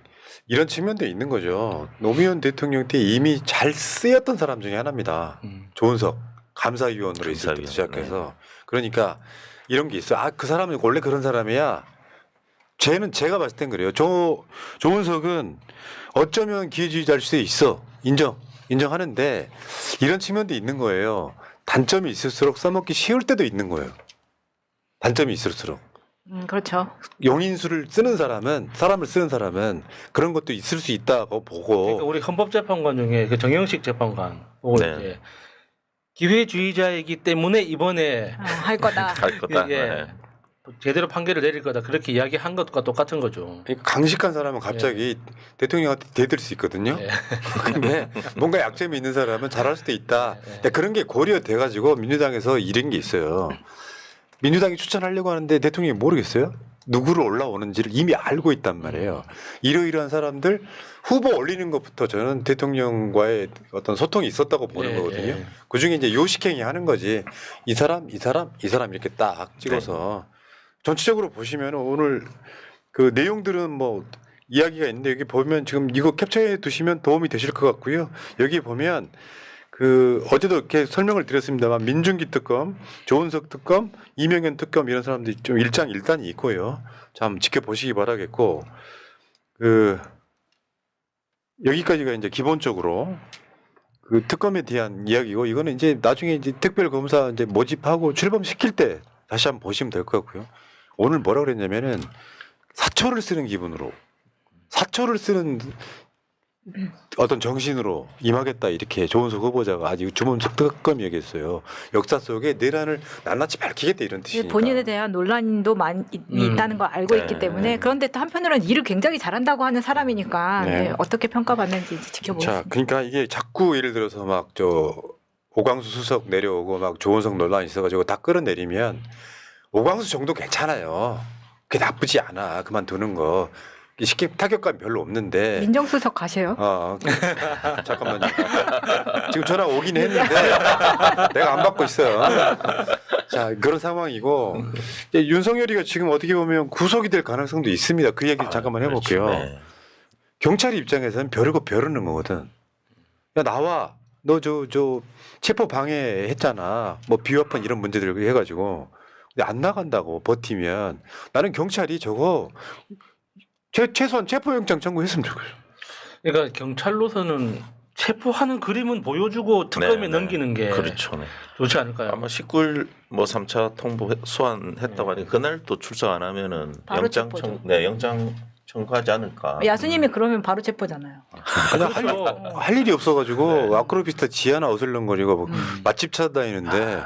이런 측면도 있는 거죠. 노무현 대통령 때 이미 잘 쓰였던 사람 중에 하나입니다. 조은석 감사위원으로 있을 때 감사위원, 시작해서 그러니까 이런 게 있어요. 아, 그 사람은 원래 그런 사람이야. 제가 봤을 땐 그래요. 조은석은 어쩌면 기회주의자일 수도 있어. 인정하는데 이런 측면도 있는 거예요. 단점이 있을수록 써먹기 쉬울 때도 있는 거예요. 단점이 있을수록. 그렇죠. 용인수를 사람을 쓰는 사람은 그런 것도 있을 수 있다고 보고. 그러니까 우리 헌법재판관 중에 그 정영식 재판관 보고 네. 이제 기회주의자이기 때문에 이번에 할 거다. 할 거다. 예. 네. 제대로 판결을 내릴 거다 그렇게 이야기한 것과 똑같은 거죠. 그러니까 강식한 사람은 갑자기 대통령한테 대들 수 있거든요. 예. 근데 뭔가 약점이 있는 사람은 잘할 수도 있다. 네. 근데 그런 게 고려돼가지고 민주당에서 이런 게 있어요. 민주당이 추천하려고 하는데 대통령이 모르겠어요. 누구를 올라오는지를 이미 알고 있단 말이에요. 이러이러한 사람들 후보 올리는 것부터 저는 대통령과의 어떤 소통이 있었다고 보는 예, 거거든요. 예. 그 중에 이제 요식행위 하는 거지. 이 사람 이렇게 딱 찍어서 전체적으로 보시면 오늘 그 내용들은 뭐 이야기가 있는데 여기 보면 지금 이거 캡처해 두시면 도움이 되실 것 같고요. 여기 보면 그 어제도 이렇게 설명을 드렸습니다만 민중기 특검, 조은석 특검, 이명현 특검 이런 사람들이 좀 일장일단이 있고요. 참 지켜보시기 바라겠고 그 여기까지가 이제 기본적으로 그 특검에 대한 이야기고 이거는 이제 나중에 이제 특별검사 이제 모집하고 출범시킬 때 다시 한번 보시면 될 것 같고요. 오늘 뭐라 그랬냐면은 사초를 쓰는 기분으로 사초를 쓰는 어떤 정신으로 임하겠다 이렇게 조은석 후보자가 아직 주문석 특검 얘기했어요. 역사 속에 내란을 낱낱이 밝히겠다 이런 뜻이니까. 본인에 대한 논란도 많이 있다는 걸 알고 네. 있기 때문에 그런데 또 한편으로는 일을 굉장히 잘한다고 하는 사람이니까 네. 네, 어떻게 평가받는지 이제 자, 지켜보겠습니다. 그러니까 이게 자꾸 예를 들어서 막 저 오광수 수석 내려오고 막 조은석 논란이 있어가지고 다 끌어내리면 오광수 정도 괜찮아요. 그게 나쁘지 않아. 그만두는 거. 쉽게 타격감이 별로 없는데. 민정수석 가세요. 잠깐만요. 지금 전화 오긴 했는데 내가 안 받고 있어요. 자, 그런 상황이고 이제 윤석열이가 지금 어떻게 보면 구속이 될 가능성도 있습니다. 그 얘기 잠깐만 해볼게요. 그렇죠. 네. 경찰 입장에서는 벼르고 벼르는 거거든. 야 나와. 너 저 체포 방해했잖아. 뭐 비화판 이런 문제들 해가지고 근데 안 나간다고 버티면 나는 경찰이 저거 최소한 체포영장 청구했으면 좋겠어. 그러니까 경찰로서는 체포하는 그림은 보여주고 특검에 네, 넘기는 게 그렇죠. 네. 좋지 않을까요? 아마 19일 뭐 3차 통보 소환했다고 하니 그날 또 출석 안 하면은 바로 영장 체포죠. 영장 청구하지 않을까. 야수님이 그러면 바로 체포잖아요. 그냥 그렇죠. 할 일이 없어가지고 네. 아크로비스타 지하나 어슬렁거리고 뭐 맛집 찾아다니는데 네.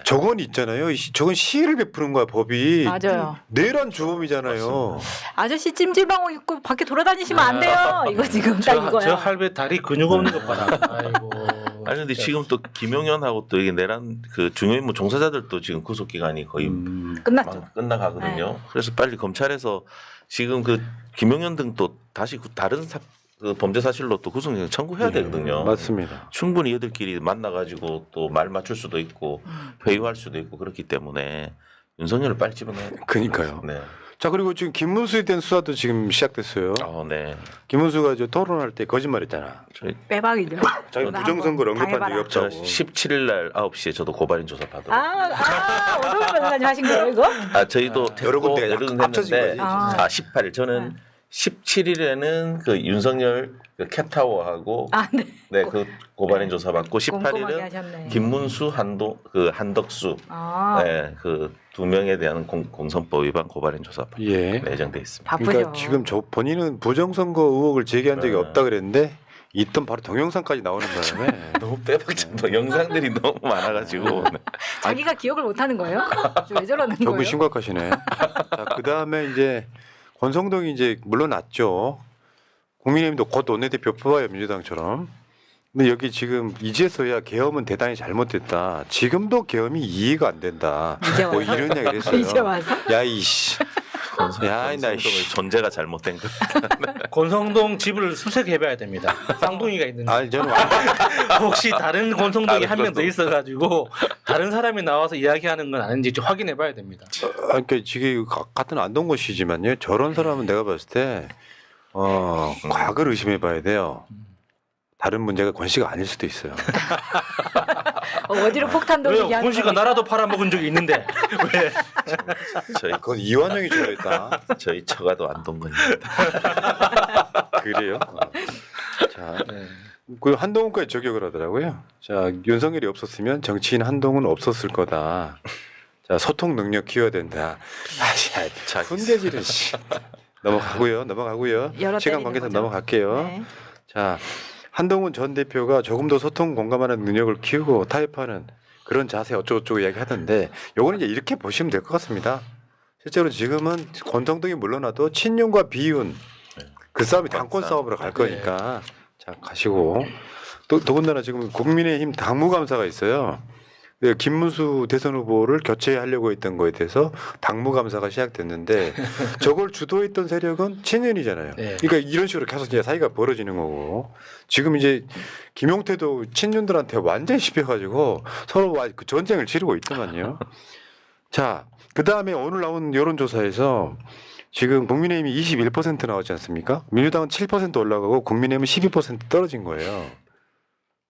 저건 있잖아요. 저건 시혜를 베푸는 거야 법이. 맞아요. 내란 주범이잖아요. 아저씨 찜질방울 입고 밖에 돌아다니시면 안 돼요. 이거 지금 딱 저 이거야. 할배 다리 근육 없는 것 봐라. 아이고. 아니 근데 지금 또 김용현하고 또 이게 내란 그 중요인물 종사자들도 지금 구속 기간이 거의 끝났죠. 막 끝나가거든요. 그래서 빨리 검찰에서 지금 그 김용현 등 또 다시 다른 그 범죄 사실로 또 구속영장 청구해야 되거든요. 맞습니다. 충분히 얘들끼리 만나가지고 또 말 맞출 수도 있고 회유할 수도 있고 그렇기 때문에 윤석열을 빨리 집어넣어야 돼요. 그러니까요. 네. 자 그리고 지금 김문수에 대한 수사도 지금 시작됐어요. 네. 김문수가 저 토론할 때 거짓말했잖아. 저희 빼박이죠. 자기 그거 부정선거를 한번 언급한 적이 당해봐라. 없다고. 17일 날 9시에 저도 고발인 조사 받으러. 오성훈 변호사님 하신 거예요 이거? 저희도 여러 됐고 군데가 여러 합쳐진 했는데 거지. 18일 저는 17일에는 그 윤석열 그 캡타워하고 네. 네, 그 고발인 조사 받고 꼼꼼하게 18일은 하셨네. 김문수 한덕수 네, 그 두 명에 대한 공선법 위반 고발인 조사 예. 예정돼 있습니다. 바쁘죠. 그러니까 지금 저 본인은 부정선거 의혹을 제기한 적이 네. 없다 그랬는데 있던 바로 동영상까지 나오는 바람에 너무 빼박찬다. 영상들이 너무 많아가지고 자기가 기억을 못하는 거예요? 왜 저러는 조금 거예요? 심각하시네. 자, 그 다음에 이제 권성동이 이제 물러났죠. 국민의힘도 곧 원내대표 뽑아요 민주당처럼. 근데 여기 지금 이제서야 계엄은 대단히 잘못됐다. 지금도 계엄이 이해가 안 된다. 이제 뭐 와서? 이런 이야기를 했어요. 이제 와서? 야 이씨. 야, 나 권성동의 존재가 잘못된 거. 권성동 집을 수색해봐야 됩니다. 쌍둥이가 있는데 아니 저는 혹시 다른 권성동이 다른 한 명 더 권성. 있어가지고 다른 사람이 나와서 이야기하는 건 아닌지 좀 확인해봐야 됩니다. 그러니까 지금 같은 안동것이지만요. 저런 사람은 내가 봤을 때 과거를 의심해봐야 돼요. 다른 문제가 권 씨가 아닐 수도 있어요. 어디로 폭탄 왜요? 돌리기 권 씨가 나라도 팔아먹은 적이 있는데 왜? 저희 그건 이완영이 좋아했다. 저희 처가도 안동건입니다. 그래요? 자, 그 한동훈까지 저격을 하더라고요. 자, 윤석열이 없었으면 정치인 한동훈 없었을 거다. 자, 소통 능력 키워야 된다. 자, 훈계질은 씨. 넘어가고요. 열어 시간 때리는 관계상 거죠. 넘어갈게요. 네. 자, 한동훈 전 대표가 조금 더 소통 공감하는 능력을 키우고 타협하는 그런 자세 어쩌고저쩌고 이야기하던데 요거는 이제 이렇게 보시면 될 것 같습니다. 실제로 지금은 권성동이 물러나도 친윤과 비윤 그 싸움이 당권 싸움으로 갈 거니까 자 가시고 또 더군다나 지금 국민의힘 당무감사가 있어요. 네, 김문수 대선 후보를 교체하려고 했던 거에 대해서 당무감사가 시작됐는데 저걸 주도했던 세력은 친윤이잖아요. 네. 그러니까 이런 식으로 계속 이제 사이가 벌어지는 거고 지금 이제 김용태도 친윤들한테 완전히 씹혀가지고 서로 그 전쟁을 치르고 있더만요. 자, 그 다음에 오늘 나온 여론조사에서 지금 국민의힘이 21% 나오지 않습니까? 민주당은 7% 올라가고 국민의힘은 12% 떨어진 거예요.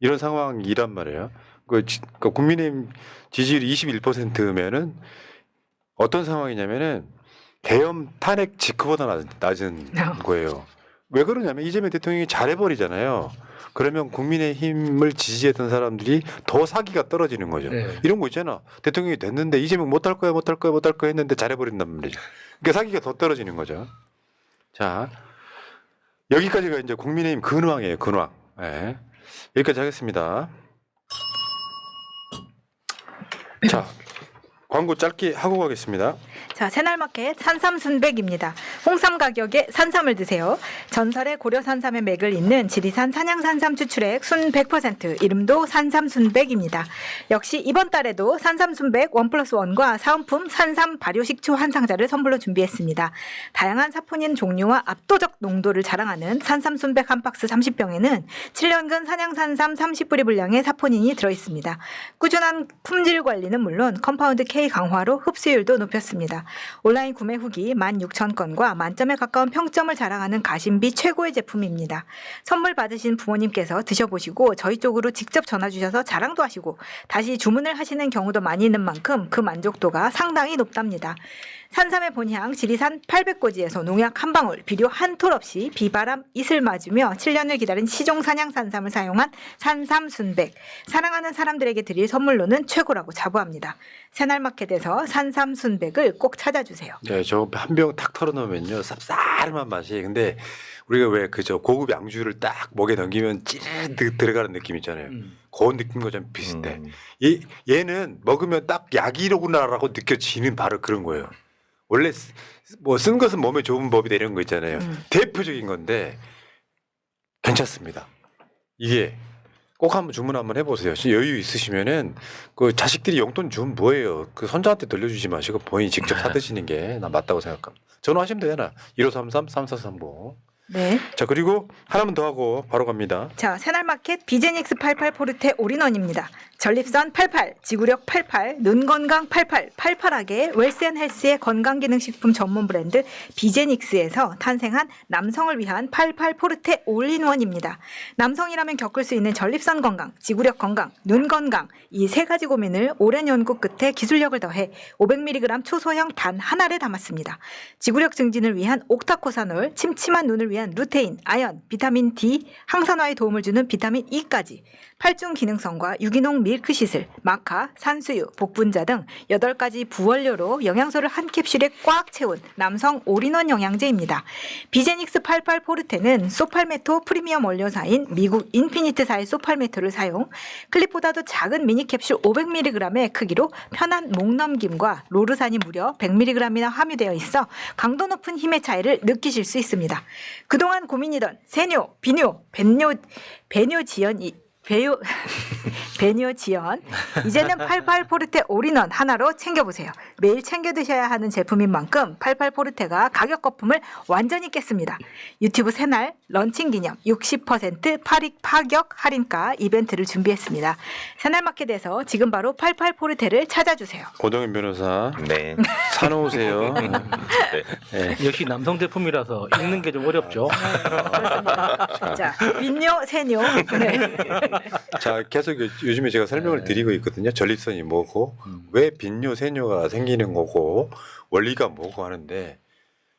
이런 상황이란 말이에요. 그 국민의힘 지지율이 21%면은 어떤 상황이냐면은 계엄 탄핵 직후보다 낮은 거예요. 왜 그러냐면 이재명 대통령이 잘해버리잖아요. 그러면 국민의힘을 지지했던 사람들이 더 사기가 떨어지는 거죠. 네. 이런 거 있잖아. 대통령이 됐는데 이재명 못할 거야 했는데 잘해버린단 말이죠. 그러니까 사기가 더 떨어지는 거죠. 자, 여기까지가 이제 국민의힘 근황이에요. 근황. 네. 여기까지 하겠습니다. 자, 광고 짧게 하고 가겠습니다. 자, 새날마켓 산삼순백입니다. 홍삼 가격에 산삼을 드세요. 전설의 고려 산삼의 맥을 잇는 지리산 산양산삼 추출액 순 100%, 이름도 산삼순백입니다. 역시 이번 달에도 산삼순백 1+1과 사은품 산삼 발효식초 한 상자를 선물로 준비했습니다. 다양한 사포닌 종류와 압도적 농도를 자랑하는 산삼순백 한 박스 30병에는 7년근 산양산삼 30뿌리 분량의 사포닌이 들어있습니다. 꾸준한 품질 관리는 물론 컴파운드 K 강화로 흡수율도 높였습니다. 온라인 구매 후기 16,000건과 만점에 가까운 평점을 자랑하는 가심비 최고의 제품입니다. 선물 받으신 부모님께서 드셔보시고 저희 쪽으로 직접 전화 주셔서 자랑도 하시고 다시 주문을 하시는 경우도 많이 있는 만큼 그 만족도가 상당히 높답니다. 산삼의 본향 지리산 800고지에서 농약 한 방울, 비료 한 톨 없이 비바람 이슬 맞으며 7년을 기다린 시종 산양 산삼을 사용한 산삼 순백. 사랑하는 사람들에게 드릴 선물로는 최고라고 자부합니다. 새날마켓에서 산삼 순백을 꼭 찾아주세요. 네, 저 한 병 탁 털어놓으면요 쌉싸름한 맛이. 근데 우리가 왜 그저 고급 양주를 딱 목에 넘기면 찌릿 들어가는 느낌 있잖아요. 그런 느낌과 좀 비슷해. 얘는 먹으면 딱 약이로구나라고 느껴지는 바로 그런 거예요. 원래 뭐 쓴 것은 몸에 좋은 법이다 이런 거 있잖아요. 대표적인 건데 괜찮습니다. 이게 꼭 한번 주문 한번 해보세요. 여유 있으시면은 그 자식들이 용돈 주면 뭐예요? 그 손자한테 돌려주지 마시고 본인이 직접 사드시는 게 나 맞다고 생각합니다. 전화하시면 되잖아. 1533-3435. 네. 자, 그리고 하나만 더 하고 바로 갑니다. 자, 새날마켓 비제닉스 88 포르테 올인원입니다. 전립선 88, 지구력 88, 눈 건강 88, 팔팔하게 웰스앤헬스의 건강기능식품 전문 브랜드 비제닉스에서 탄생한 남성을 위한 88 포르테 올인원입니다. 남성이라면 겪을 수 있는 전립선 건강, 지구력 건강, 눈 건강 이 세 가지 고민을 오랜 연구 끝에 기술력을 더해 500mg 초소형 단 하나를 담았습니다. 지구력 증진을 위한 옥타코사놀, 침침한 눈을 위한 루테인, 아연, 비타민 D, 항산화에 도움을 주는 비타민 E까지 8중 기능성과 유기농 밀크시슬, 마카, 산수유, 복분자 등 8가지 부원료로 영양소를 한 캡슐에 꽉 채운 남성 올인원 영양제입니다. 비제닉스 88 포르테는 소팔메토 프리미엄 원료사인 미국 인피니트사의 소팔메토를 사용, 클립보다도 작은 미니 캡슐 500mg의 크기로 편한 목 넘김과 로르산이 무려 100mg이나 함유되어 있어 강도 높은 힘의 차이를 느끼실 수 있습니다. 그동안 고민이던 세뇨, 비뇨, 배뇨 지연 이제는 88 포르테 올인원 하나로 챙겨보세요. 매일 챙겨 드셔야 하는 제품인 만큼 88 포르테가 가격 거품을 완전히 깼습니다. 유튜브 새날 런칭 기념 60% 파격 할인가 이벤트를 준비했습니다. 새날마켓에서 지금 바로 88 포르테를 찾아주세요. 고동현 변호사 네. 사놓으세요. 네. 네. 역시 남성 제품이라서 읽는 게 좀 어렵죠. 그렇습니다. 자, 민뇨, 세뇨. 네. 자, 계속 요즘에 제가 설명을 드리고 있거든요. 전립선이 뭐고 왜 빈뇨, 세뇨가 생기는 거고 원리가 뭐고 하는데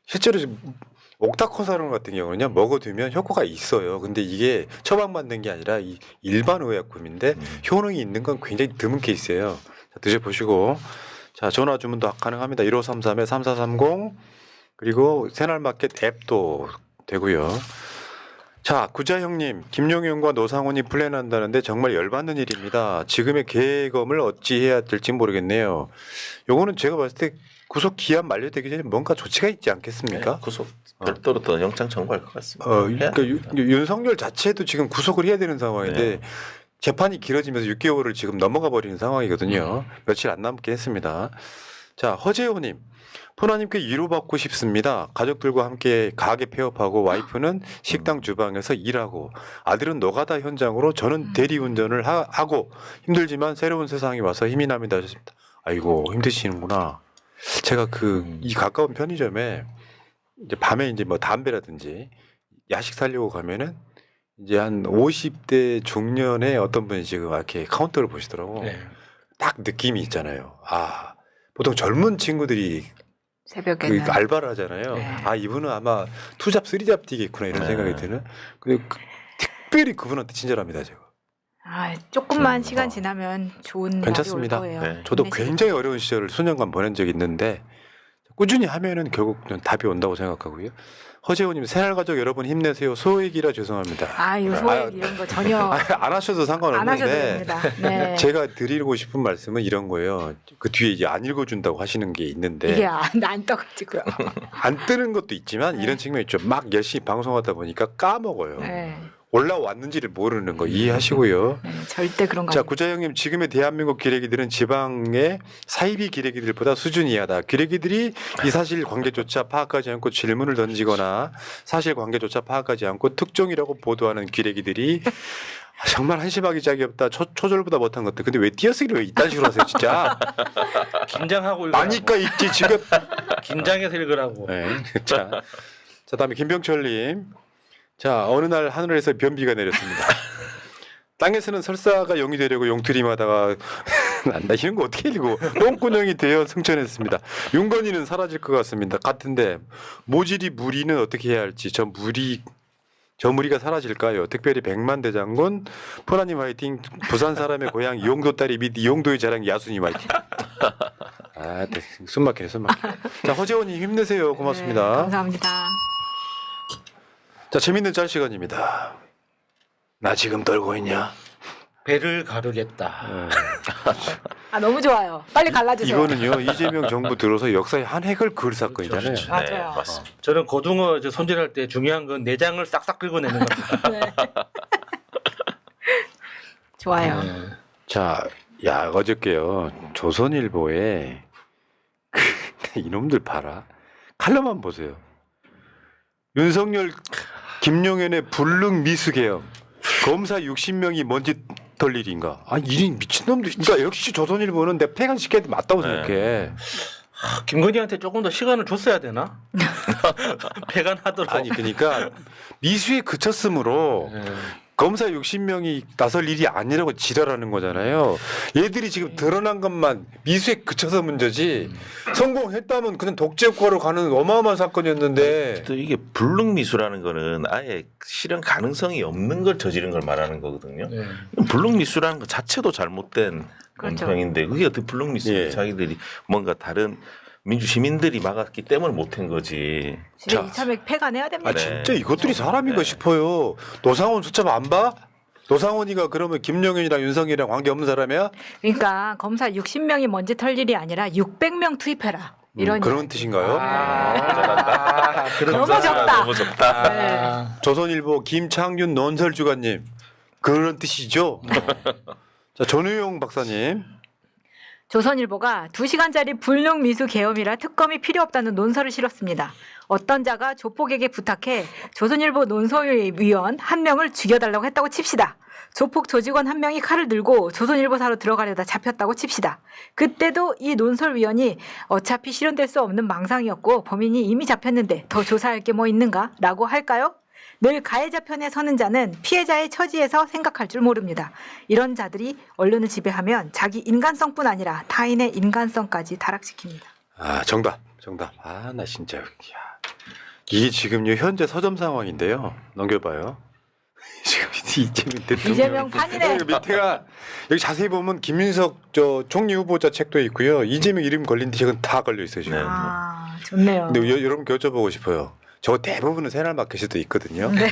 실제로 옥타코사론 같은 경우는요 먹어두면 효과가 있어요. 근데 이게 처방받는 게 아니라 이 일반 의약품인데 효능이 있는 건 굉장히 드문 케이스예요. 자, 드셔보시고 자 전화 주문도 가능합니다. 1533-3430 그리고 새날마켓 앱도 되고요. 자 구자형님 김용현과 노상훈이 플랜한다는데 정말 열받는 일입니다. 지금의 계엄을 어찌해야 될지 모르겠네요. 요거는 제가 봤을 때 구속 기한 만료되기 전에 뭔가 조치가 있지 않겠습니까? 네, 구속 별도로 또 영장 청구할 것 같습니다. 그러니까 윤석열 자체도 지금 구속을 해야 되는 상황인데 재판이 길어지면서 6개월을 지금 넘어가 버리는 상황이거든요. 며칠 안 남게 했습니다. 자 허재호님 포나님께 위로받고 싶습니다. 가족들과 함께 가게 폐업하고 와이프는 식당 주방에서 일하고 아들은 노가다 현장으로 저는 대리운전을 하고 힘들지만 새로운 세상이 와서 힘이 납니다 하셨습니다. 아이고 힘드시는구나. 제가 이 가까운 편의점에 이제 밤에 이제 뭐 담배라든지 야식 사려고 가면은 이제 한 50대 중년의 어떤 분이 지금 이렇게 카운터를 보시더라고. 네. 딱 느낌이 있잖아요. 아 보통 젊은 친구들이 새벽에는 그 알바를 하잖아요. 네. 아 이분은 아마 투잡 쓰리잡 뛰겠구나 이런 생각이 드는. 근데 특별히 그분한테 친절합니다 제가. 조금만 시간 지나면 좋은 날이 올 괜찮습니다. 거예요. 네. 저도 힘내시고. 굉장히 어려운 시절을 수년간 보낸 적이 있는데 꾸준히 하면은 결국 답이 온다고 생각하고요. 허재호님 새날가족 여러분 힘내세요. 소액이라 죄송합니다. 요소액 이런 거 전혀 안 하셔도 안 하셔도 상관없는데 됩니다. 네. 제가 드리고 싶은 말씀은 이런 거예요. 그 뒤에 이제 안 읽어준다고 하시는 게 있는데 이게 안 떠가지고요. 안 뜨는 것도 있지만 네. 이런 측면이 있죠. 막 열심히 방송하다 보니까 까먹어요. 네. 올라왔는지를 모르는 거 이해하시고요. 네, 절대 그런 거 자, 아니에요. 구자형님 지금의 대한민국 기레기들은 지방의 사이비 기레기들보다 수준이 이하다. 기레기들이 이 사실 관계조차 파악하지 않고 질문을 던지거나 사실 관계조차 파악하지 않고 특종이라고 보도하는 기레기들이 정말 한심하기 짝이 없다. 초절보다 못한 것들. 근데 왜 띄어쓰기를 왜 이딴 식으로 하세요, 진짜? 긴장하고 읽으라고. 아니까 있지 지금. 긴장해서 읽으라고. 네. 자, 다음에 김병철님. 자, 어느 날 하늘에서 변비가 내렸습니다. 땅에서는 설사가 용이 되려고 용트림하다가 난다 이런 거 어떻게 읽고 똥구녕이 되어 승천했습니다. 윤건이는 사라질 것 같습니다. 같은데 모질이 무리는 어떻게 해야 할지 저 무리가 사라질까요? 특별히 백만대장군 포나님 화이팅. 부산 사람의 고향 이용도 딸이 및 이용도의 자랑 야순이 화이팅. 숨막히네 숨막히네. 자 허재원님 힘내세요. 고맙습니다. 네, 감사합니다. 자 재밌는 짤 시간입니다. 나 지금 떨고 있냐? 배를 가르겠다. 너무 좋아요. 빨리 갈라주세요. 이거는요 이재명 정부 들어서 역사의 한 획을 그을 사건이잖아요. 그렇죠. 맞아요. 네, 맞습니다. 저는 고등어 이제 손질할 때 중요한 건 내장을 싹싹 긁어내는 겁니다. 네. 좋아요. 자, 야 어저께요 조선일보에 이놈들 봐라 칼럼만 보세요. 윤석열, 김용현의 불능 미수개혁 검사 60명이 먼지 털 일인가? 이 미친놈들. 그러니까 역시 조선일보는 내 폐간시켜야 맞다고 생각해. 김건희한테 조금 더 시간을 줬어야 되나? 폐간하도록. 아니 그러니까 미수에 그쳤으므로 검사 60명이 나설 일이 아니라고 지랄하는 거잖아요. 얘들이 지금 드러난 것만 미수에 그쳐서 문제지 성공했다면 그냥 독재 효과로 가는 어마어마한 사건이었는데 또 이게 불능미수라는 거는 아예 실현 가능성이 없는 걸 저지른 걸 말하는 거거든요. 네. 불능미수라는 것 자체도 잘못된 그렇죠. 형인데 그게 어떻게 불능미수? 예. 자기들이 뭔가 다른 민주 시민들이 막았기 때문에 못한 거지. 진짜 자. 이참에 폐간해야 됩니다. 네. 진짜 이것들이 사람인가 네. 싶어요. 노상원 수첩 안 봐? 노상원이가 그러면 김용현이랑 윤석열이랑 관계 없는 사람이야? 그러니까 검사 60명이 먼지 털 일이 아니라 600명 투입해라. 이런 그런 이야기. 뜻인가요? 너무 적다. 너무 적다. 네. 조선일보 김창윤 논설주간님 그런 뜻이죠? 자 전우용 박사님 조선일보가 2시간짜리 불능 미수 계엄이라 특검이 필요 없다는 논설을 실었습니다. 어떤 자가 조폭에게 부탁해 조선일보 논설위원 한 명을 죽여달라고 했다고 칩시다. 조폭 조직원 한 명이 칼을 들고 조선일보사로 들어가려다 잡혔다고 칩시다. 그때도 이 논설위원이 어차피 실현될 수 없는 망상이었고 범인이 이미 잡혔는데 더 조사할 게 뭐 있는가? 라고 할까요? 늘 가해자 편에 서는 자는 피해자의 처지에서 생각할 줄 모릅니다. 이런 자들이 언론을 지배하면 자기 인간성뿐 아니라 타인의 인간성까지 타락시킵니다. 정답 나 진짜 이게 지금요 현재 서점 상황인데요. 넘겨봐요. 지금 이재명 대통령 이재명 판이네. 여기 밑에가 여기 자세히 보면 김민석 저 총리 후보자 책도 있고요. 이재명 이름 걸린 책은 다 걸려 있어요 지금. 네. 아, 좋네요. 근데 여러분 여쭤보고 싶어요. 저거 대부분은 새날마켓에도 있거든요. 네.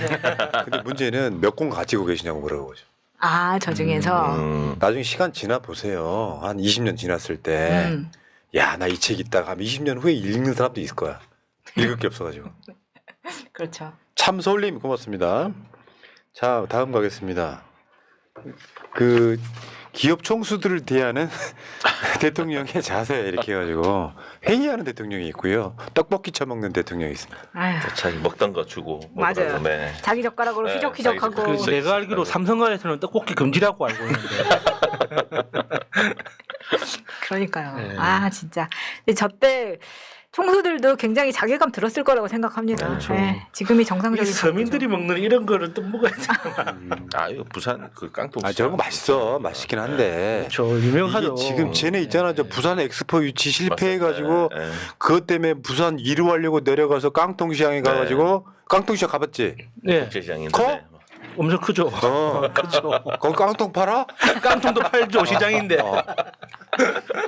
근데 문제는 몇 권 가지고 계시냐고 물어보죠. 아, 저 중에서. 나중에 시간 지나 보세요. 한 20년 지났을 때, 야, 나 이 책 있다가 한 20년 후에 읽는 사람도 있을 거야. 읽을 게 없어가지고. 그렇죠. 참 서울님 고맙습니다. 자, 다음 가겠습니다. 그 기업 총수들을 대하는 대통령의 자세 이렇게 해가지고 회의하는 대통령이 있고요. 떡볶이 처먹는 대통령이 있습니다. 아유, 자기 먹던 거 주고 맞아요. 먹으라고, 네. 자기 젓가락으로 네, 휘적휘적하고. 자기 젓가락. 내가 알기로 삼성가에서는 떡볶이 금지라고 알고 있는데. 그러니까요. 네. 아, 진짜. 근데 저때 총수들도 굉장히 자괴감 들었을 거라고 생각합니다. 그렇죠. 네, 지금이 이 정상적인 서민들이 먹는 이런 거를 또 먹어야지. 아 이거 부산 그 깡통. 아, 저런 거 맛있어. 맛있긴 한데. 그렇죠. 유명하죠. 이게 지금 쟤네 있잖아. 저 부산 엑스포 유치 실패해가지고 네, 네. 그것 때문에 부산 일을 하려고 내려가서 깡통시장에 가가지고 깡통시장 가봤지? 네, 국제시장인데. 커? 엄청 크죠. 그렇죠. 거기 깡통 팔아? 깡통도 팔죠 시장인데.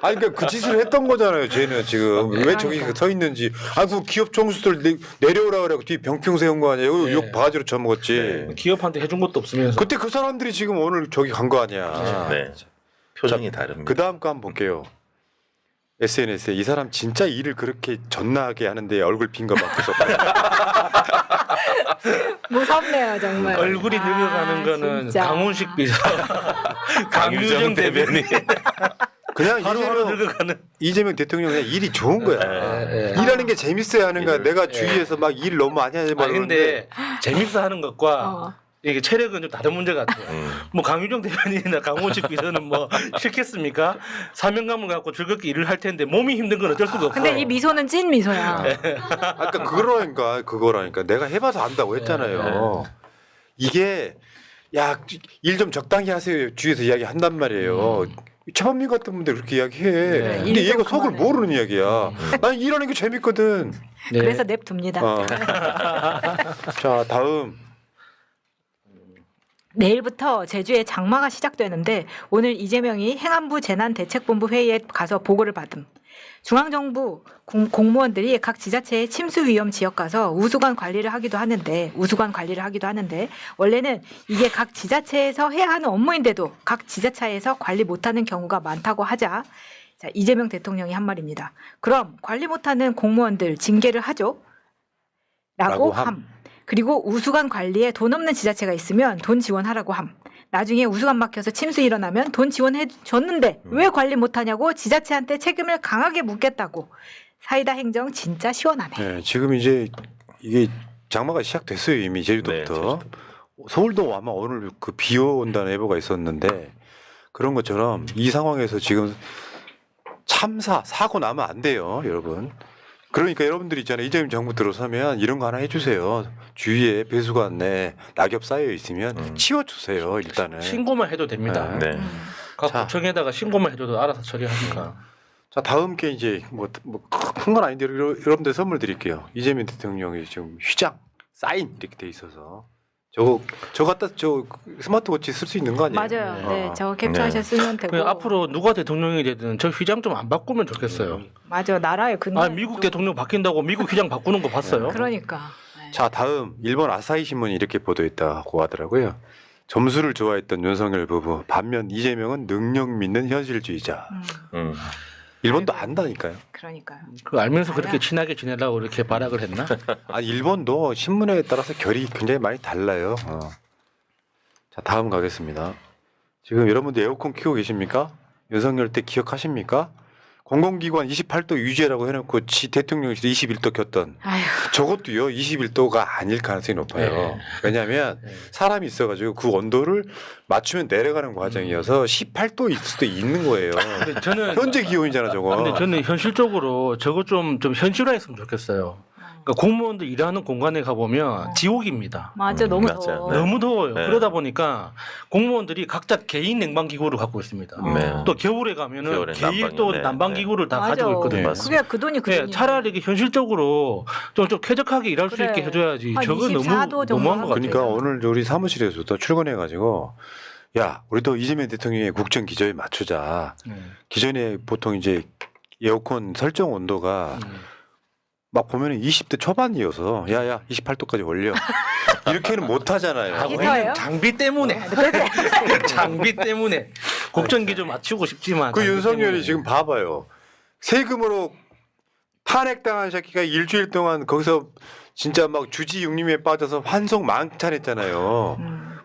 아니 그러니까 그 짓을 했던 거잖아요. 쟤는 지금 왜 저기 서 있는지. 아 그 기업 총수들 내려오라 그래고 뒤에 병평 세운 거 아니에요? 네. 욕 바가지로 쳐먹었지. 네. 기업한테 해준 것도 없으면서. 그때 그 사람들이 지금 오늘 저기 간 거 아니야. 네. 표정이 다릅니다. 그 다음 거 한번 볼게요. SNS에 이 사람 진짜 일을 그렇게 전나게 하는데 얼굴 빈 거밖에 없어요. 무섭네요, 정말. 얼굴이 아, 늙어가는 거는 진짜. 강훈식 비서, 강유정 대변인 그냥 하루하루 늙어가는. 이재명 대통령 그냥 일이 좋은 거야. 예, 예. 일하는 게 재밌어야 하는 거야. 일을- 내가 주위에서 막 일 너무 많이 하지 아 말고. 근데 재밌어 하는 것과 어. 이게 체력은 좀 다른 문제 같아요. 뭐 강유정 대변인이나 강훈식 비서는 뭐 싫겠습니까? 사명감을 갖고 즐겁게 일을 할 텐데 몸이 힘든 건 어쩔 수가 없어. 근데 이 미소는 찐 미소야. 아까 그거라니까 내가 해봐서 안다고 했잖아요. 이게 야 일 좀 적당히 하세요 주위에서 이야기 한단 말이에요. 최범민 같은 분들 그렇게 이야기해. 네. 근데 일 좀 얘가 속을 그만해. 모르는 이야기야. 난 일하는 게 재밌거든. 네. 그래서 냅둡니다. 어. 자 다음 내일부터 제주에 장마가 시작되는데 오늘 이재명이 행안부 재난대책본부 회의에 가서 보고를 받음. 중앙정부 공무원들이 각 지자체의 침수 위험 지역 가서 우수관 관리를 하기도 하는데 원래는 이게 각 지자체에서 해야 하는 업무인데도 각 지자체에서 관리 못하는 경우가 많다고 하자 자, 이재명 대통령이 한 말입니다. 그럼 관리 못하는 공무원들 징계를 하죠? 라고 라고 함. 함. 그리고 우수관 관리에 돈 없는 지자체가 있으면 돈 지원하라고 함. 나중에 우수관 막혀서 침수 일어나면 돈 지원해 줬는데 왜 관리 못하냐고 지자체한테 책임을 강하게 묻겠다고. 사이다 행정 진짜 시원하네. 네, 지금 이제 이게 장마가 시작됐어요 이미 제주도부터. 서울도 아마 오늘 그 비 온다는 예보가 있었는데 그런 것처럼 이 상황에서 지금 사고 나면 안 돼요, 여러분. 그러니까 여러분들이 있잖아요. 이재명 정부 들어서면 이런 거 하나 해주세요. 주위에 배수관 내 낙엽 쌓여 있으면 치워주세요. 일단은. 신고만 해도 됩니다. 네. 네. 각 자. 구청에다가 신고만 해줘도 알아서 처리하니까. 자 다음 게 이제 뭐 큰 건 아닌데 여러분들 선물 드릴게요. 이재명 대통령이 지금 휘장 사인 이렇게 돼 있어서 저거 갖다 저 스마트워치 쓸 수 있는 거 아니에요? 맞아요. 네, 어. 저거 캡처하셔 쓰면 되고. 그냥 앞으로 누가 대통령이 되든 저 휘장 좀 안 바꾸면 좋겠어요. 맞아, 나라의 근원. 아 미국 대통령 바뀐다고 미국 휘장 바꾸는 거 봤어요? 그러니까. 네. 자 다음 일본 아사히 신문이 이렇게 보도했다고 하더라고요. 점수를 좋아했던 윤석열 부부 반면 이재명은 능력 믿는 현실주의자. 음. 일본도 안다니까요. 그러니까요. 그 알면서 그렇게 맞아. 친하게 지내려고 이렇게 발악을 했나? 아 일본도 신문에 따라서 결이 굉장히 많이 달라요. 자 다음 가겠습니다. 지금 여러분들 에어컨 켜고 계십니까? 윤석열 때 기억하십니까? 공공기관 28도 유지라고 해놓고 지 대통령실도 21도 켰던 아휴, 저것도요 21도가 아닐 가능성이 높아요. 네. 왜냐하면 네. 사람이 있어가지고 그 온도를 맞추면 내려가는 과정이어서 18도일 수도 있는 거예요. 근데 저는 현재 기온이잖아 저거. 근데 저는 현실적으로 저거 좀 현실화했으면 좋겠어요. 그러니까 그러니까 공무원들 일하는 공간에 가보면 지옥입니다. 맞아, 너무 맞아요. 더워. 네. 너무 더워요. 네. 그러다 보니까 공무원들이 각자 개인 냉방 기구를 갖고 있습니다. 네. 또 겨울에 가면은 겨울에 개인 난방이, 또 네. 난방 네. 기구를 다 맞아. 가지고 있거든요. 맞습니다. 그게 그 돈이 그 네, 돈이. 차라리 이게 현실적으로 좀 쾌적하게 일할 수 그래. 있게 해줘야지. 한 저건 24도 너무 정도 너무한 것 같아요. 그러니까 오늘 우리 사무실에서도 출근해가지고 야 우리도 이재명 대통령의 국정 기조에 맞추자. 기존에 보통 이제 에어컨 설정 온도가 막 보면은 20대 초반이어서 야야 28도까지 올려 이렇게는 못 하잖아요. 아, 히터예요? 장비 때문에. 장비 때문에. 국정 기조 맞추고 싶지만. 그 장비 윤석열이 때문에. 지금 봐봐요. 세금으로 탄핵당한 새끼가 일주일 동안 거기서 진짜 막 주지 육림에 빠져서 환송 망찬했잖아요.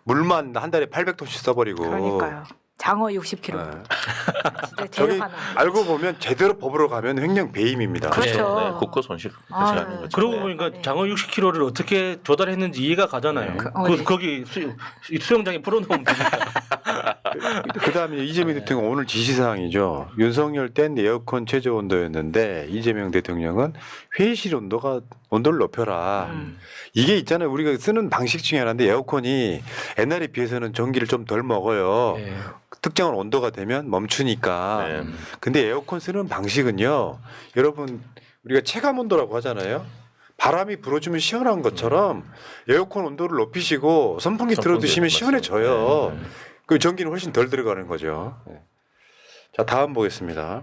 물만 한 달에 800톤씩 써버리고. 그러니까요. 장어 60kg. 네. 진짜 저기 제일 화나. 알고 보면 제대로 법으로 가면 횡령 배임입니다. 그렇죠. 네, 국고 손실 아, 하는 거죠. 그러고 네. 보니까 네. 장어 60kg를 어떻게 조달했는지 이해가 가잖아요. 어디? 거기 수영장에 풀어놓으면 되니까. 그다음에 이재명 대통령 오늘 지시사항이죠. 윤석열 땐 에어컨 최저 온도였는데 이재명 대통령은 회의실 온도를 높여라. 이게 있잖아요. 우리가 쓰는 방식 중에 하나인데 에어컨이 옛날에 비해서는 전기를 좀 덜 먹어요. 네. 특정한 온도가 되면 멈추니까. 네. 근데 에어컨 쓰는 방식은요. 여러분 우리가 체감 온도라고 하잖아요. 바람이 불어주면 시원한 것처럼 에어컨 온도를 높이시고 선풍기 틀어두시면 시원해져요. 네. 그 전기는 훨씬 덜 들어가는 거죠. 네. 자 다음 보겠습니다.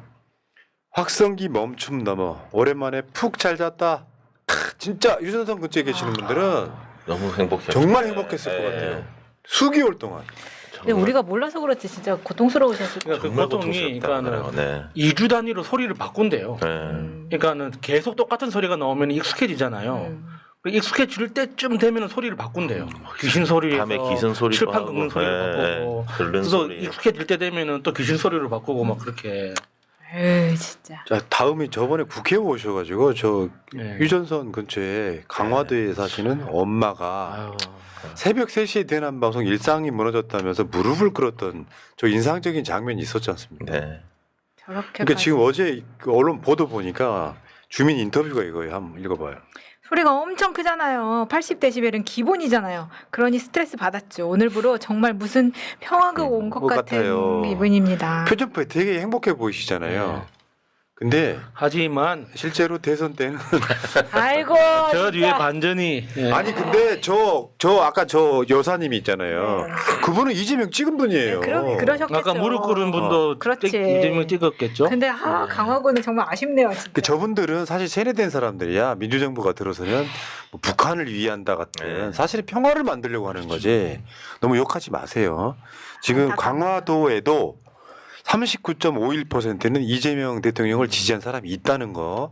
확성기 멈춤 넘어 오랜만에 푹 잘 잤다. 진짜 유전선 근처에 계시는 분들은 너무 행복해요. 정말 행복했을 것 같아요. 수개월 동안. 근데 우리가 몰라서 그렇지 진짜 고통스러우셨을 거예요. 그러니까 그 고통이 그러니까는 2주 단위로 소리를 바꾼대요. 그러니까는 계속 똑같은 소리가 나오면 익숙해지잖아요. 익숙해질 때쯤 되면 소리를 바꾼대요. 귀신 소리에서 밤에 귀신 소리도 칠판 하고, 긁는 소리를 네, 바꾸고 긁는 그래서 소리. 익숙해질 때 되면은 또 귀신 소리를 바꾸고 막 그렇게. 에이 진짜. 자 다음이 저번에 국회 오셔가지고 저 네. 휴전선 근처에 강화도에 사시는 엄마가 아유. 새벽 3시에 대한 방송 일상이 무너졌다면서 무릎을 꿇었던 저 인상적인 장면이 있었지 않습니까? 네. 저렇게. 그러니까 지금 어제 그 언론 보도 보니까 주민 인터뷰가 이거예요. 한번 읽어봐요. 소리가 엄청 크잖아요. 80데시벨은 기본이잖아요. 그러니 스트레스 받았죠. 오늘부로 정말 무슨 평화국 온 것 것 같은 같아요. 기분입니다. 표정표에 되게 행복해 보이시잖아요. 네. 근데 하지만 실제로 대선 때는 아이고. 저 진짜. 뒤에 반전이 예. 아니 근데 저 아까 저 여사님이 있잖아요. 그분은 이재명 찍은 분이에요. 그러셨겠죠. 아까 무릎 꿇은 분도 그렇지. 이재명 찍었겠죠. 근데 강화군은 정말 아쉽네요. 진짜. 그 저분들은 사실 세뇌된 사람들이야. 민주정부가 들어서는 뭐 북한을 위한다 같은 네. 사실은 평화를 만들려고 하는 거지. 너무 욕하지 마세요. 지금 안타깝다. 강화도에도 39.51%는 이재명 대통령을 지지한 사람이 있다는 거.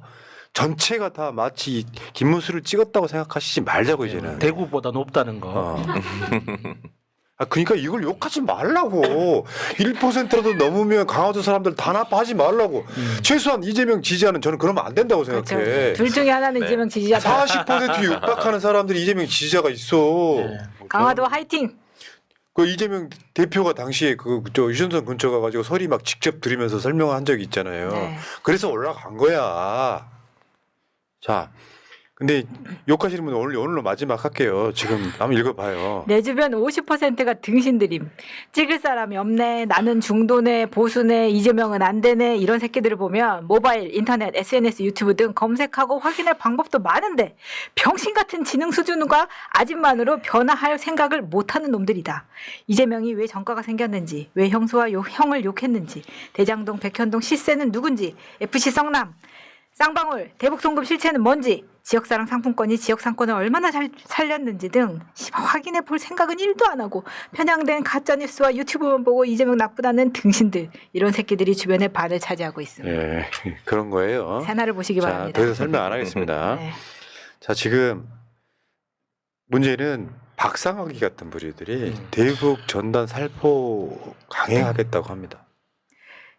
전체가 다 마치 김문수를 찍었다고 생각하시지 말자고 이제는. 대구보다 높다는 거. 어. 아 그러니까 이걸 욕하지 말라고. 1%라도 넘으면 강화도 사람들 단합하지 말라고. 최소한 이재명 지지하는 저는 그러면 안 된다고 생각해. 그렇죠. 둘 중에 하나는 네. 이재명 지지자다. 40% 육박하는 사람들이 이재명 지지자가 있어. 네. 강화도 화이팅. 그 이재명 대표가 당시에 저 유전선 근처 가가지고 소리 막 직접 들으면서 설명한 적이 있잖아요. 네. 그래서 올라간 거야. 자, 근데 욕하시는 분은 오늘로 마지막 할게요. 지금 한번 읽어봐요. 내 주변 50%가 등신들임. 찍을 사람이 없네. 나는 중도네, 보수네, 이재명은 안 되네. 이런 새끼들을 보면 모바일, 인터넷, SNS, 유튜브 등 검색하고 확인할 방법도 많은데 병신 같은 지능 수준과 아집만으로 변화할 생각을 못하는 놈들이다. 이재명이 왜 전과가 생겼는지, 왜 형수와 형을 욕했는지, 대장동, 백현동 실세는 누군지, FC 성남, 쌍방울, 대북송금 실체는 뭔지, 지역사랑 상품권이 지역상권을 얼마나 잘 살렸는지 등 확인해 볼 생각은 1도 안 하고 편향된 가짜뉴스와 유튜브만 보고 이재명 나쁘다는 등신들, 이런 새끼들이 주변의 반을 차지하고 있습니다. 예, 그런 거예요. 새날을 보시기 자, 바랍니다. 더 이상 설명 안 하겠습니다. 네. 자, 지금 문제는 박상학이 같은 부류들이 대북 전단 살포 강행하겠다고 합니다.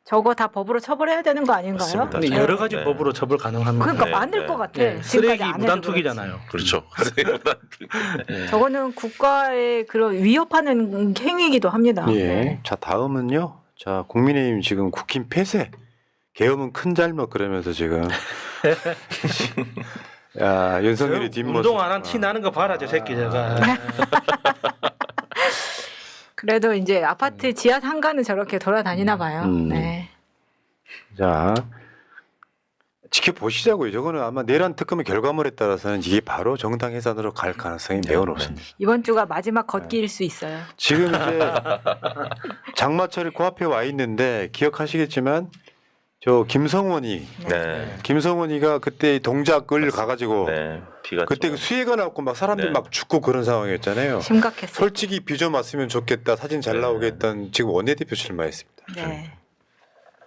저거 다 법으로 처벌해야 되는 거 아닌가요? 맞습니다. 근데 네. 여러 가지 네. 법으로 처벌 가능합니다. 그러니까 네, 만들 네. 것 같아. 네, 지금까지 쓰레기 안 해도 무단투기잖아요. 그렇죠. 네. 저거는 국가의 그런 위협하는 행위이기도 합니다. 예. 네. 자, 다음은요. 자, 국민의힘 지금 국힘 폐쇄. 계엄은 큰 잘못 그러면서 지금 야, 윤석열이 뒷모습. 운동 안 한 티 나는 거 봐라 저 새끼 제가. 그래도 이제 아파트 지하 상가는 저렇게 돌아다니나 봐요. 네. 자, 지켜보시자고요. 저거는 아마 내란 특검의 결과물에 따라서는 이게 바로 정당 해산으로 갈 가능성이 매우 높습니다. 이번 주가 마지막 걷기일 수 있어요. 지금 이제 장마철이 코앞에 와 있는데 기억하시겠지만 저 김성원이 네. 김성원이가 그때 동작을 가가지고 네. 비가 그때 좀- 그 수해가 났고 막 사람들이 네. 막 죽고 그런 상황이었잖아요. 심각했어요. 솔직히 비 좀 왔으면 좋겠다, 사진 잘 네. 나오겠다는 지금 원내대표 출마했습니다. 네.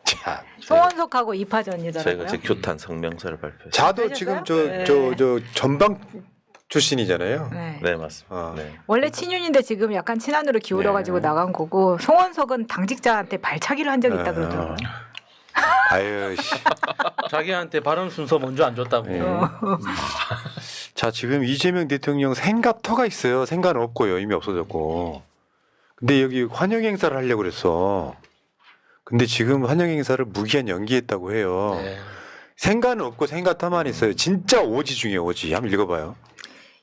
자, 송원석하고 저희가 이파전이더라고요. 제 교탄 성명서를 발표했어요. 자도 하셨어요? 지금 네. 저 전방 출신이잖아요. 네. 네 맞습니다. 어. 네. 원래 친윤인데 지금 약간 친한으로 기울어가지고 네. 나간 거고 송원석은 당직자한테 발차기를 한 적이 있다 그러더라고요. 아유 씨. 자기한테 발언 순서 먼저 안 줬다고. 네. 자, 지금 이재명 대통령 생가터가 있어요. 생가는 없고요. 이미 없어졌고. 근데 여기 환영 행사를 하려고 그랬어. 근데 지금 환영 행사를 무기한 연기했다고 해요. 네. 생가는 없고 생가터만 있어요. 진짜 오지 중에 오지. 한번 읽어봐요.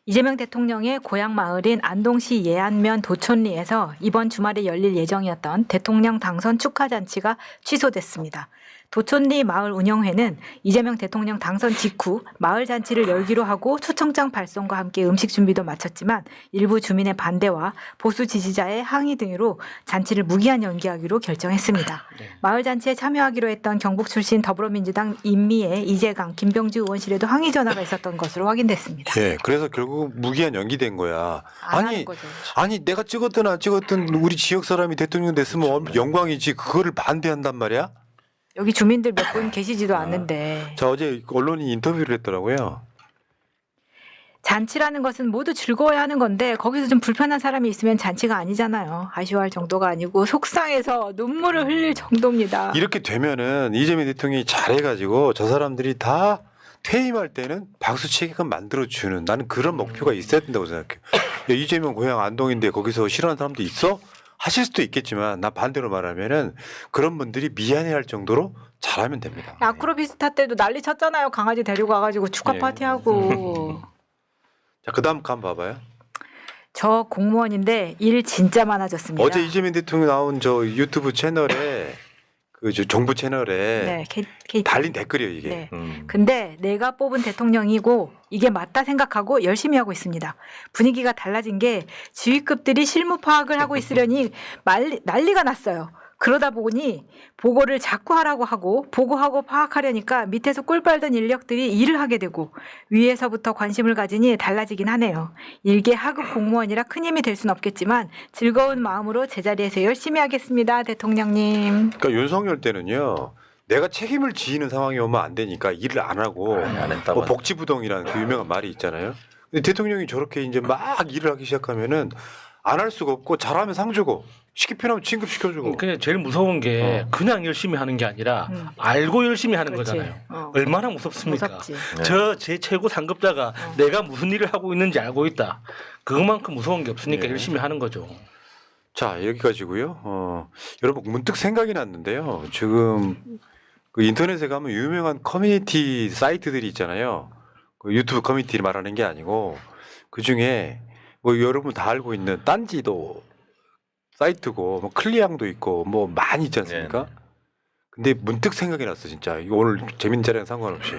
이재명 대통령의 고향 마을인 안동시 예안면 도촌리에서 이번 주말에 열릴 예정이었던 대통령 당선 축하잔치가 취소됐습니다. 도촌리 마을 운영회는 이재명 대통령 당선 직후 마을 잔치를 열기로 하고 초청장 발송과 함께 음식 준비도 마쳤지만 일부 주민의 반대와 보수 지지자의 항의 등으로 잔치를 무기한 연기하기로 결정했습니다. 네. 마을 잔치에 참여하기로 했던 경북 출신 더불어민주당 인미의 이재강, 김병주 의원실에도 항의 전화가 있었던 것으로 확인됐습니다. 예, 그래서 결국 무기한 연기된 거야. 안 아니, 하는 거죠. 아니 내가 찍었든 안 찍었든 우리 지역 사람이 대통령 됐으면 영광이지. 그거를 반대한단 말이야? 여기 주민들 몇 분 계시지도 않는데 자, 어제 언론이 인터뷰를 했더라고요. 잔치라는 것은 모두 즐거워야 하는 건데 거기서 좀 불편한 사람이 있으면 잔치가 아니잖아요. 아쉬워할 정도가 아니고 속상해서 눈물을 흘릴 정도입니다. 이렇게 되면은 이재명 대통령이 잘해가지고 저 사람들이 다 퇴임할 때는 박수 치게끔 만들어주는, 나는 그런 목표가 있어야 된다고 생각해요. 야, 이재명 고향 안동인데 거기서 싫어하는 사람도 있어? 하실 수도 있겠지만 나 반대로 말하면은 그런 분들이 미안해할 정도로 잘하면 됩니다. 아크로비스타 때도 난리 쳤잖아요. 강아지 데리고 와가지고 축하 네. 파티하고. 자, 그다음 간 봐봐요. 저 공무원인데 일 진짜 많아졌습니다. 어제 이재명 대통령 나온 저 유튜브 채널에 그 저 정부 채널에 네, KT. 달린 댓글이에요 이게. 네. 음. 근데 내가 뽑은 대통령이고 이게 맞다 생각하고 열심히 하고 있습니다. 분위기가 달라진 게 지휘급들이 실무 파악을 하고 있으려니 난리가 났어요. 그러다 보니 보고를 자꾸 하라고 하고 보고하고 파악하려니까 밑에서 꿀 빨던 인력들이 일을 하게 되고 위에서부터 관심을 가지니 달라지긴 하네요. 일개 하급 공무원이라 큰 힘이 될 순 없겠지만 즐거운 마음으로 제자리에서 열심히 하겠습니다. 대통령님. 그러니까 윤석열 때는요. 내가 책임을 지는 상황이 오면 안 되니까 일을 안 하고 안 했다고 뭐 복지부동이라는 그 유명한 말이 있잖아요. 근데 대통령이 저렇게 이제 막 일을 하기 시작하면은 안 할 수가 없고 잘하면 상 주고 쉽게 표현하면 진급시켜주고. 그냥 제일 무서운 게 그냥 열심히 하는 게 아니라 알고 열심히 하는 그렇지. 거잖아요. 어. 얼마나 무섭습니까? 무섭지. 네. 저 제 최고 상급자가 내가 무슨 일을 하고 있는지 알고 있다. 그것만큼 무서운 게 없으니까 네. 열심히 하는 거죠. 자, 여기까지고요. 여러분 문득 생각이 났는데요. 지금 그 인터넷에 가면 유명한 커뮤니티 사이트들이 있잖아요. 그 유튜브 커뮤니티를 말하는 게 아니고 그 중에 뭐 여러분 다 알고 있는 딴지도 사이트고 뭐 클리앙도 있고 뭐 많이 있지 않습니까? 네. 근데 문득 생각이 났어 진짜. 이거 오늘 재밌는 자리랑 상관없이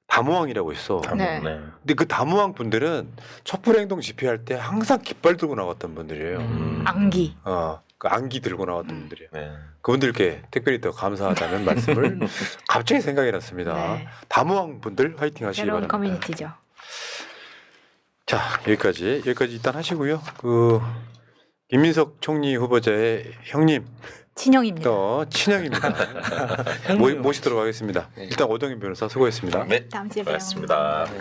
다모왕이라고 있어. 네. 근데 그 다모왕 분들은 촛불 행동 집회할 때 항상 깃발 들고 나왔던 분들이에요. 안기. 그 안기 들고 나왔던 분들이에요. 네. 그분들께 특별히 더 감사하다는 말씀을 갑자기 생각이 났습니다. 네. 다모왕 분들 화이팅 하시기 새로운 바랍니다. 커뮤니티죠. 자, 여기까지 일단 하시고요. 그 김민석 총리 후보자의 형님 친형입니다. 또 친형입니다. 모시도록 하겠습니다. 일단 오동현 변호사 수고했습니다. 네. 다음 주에 봬요. 고맙습니다. 네.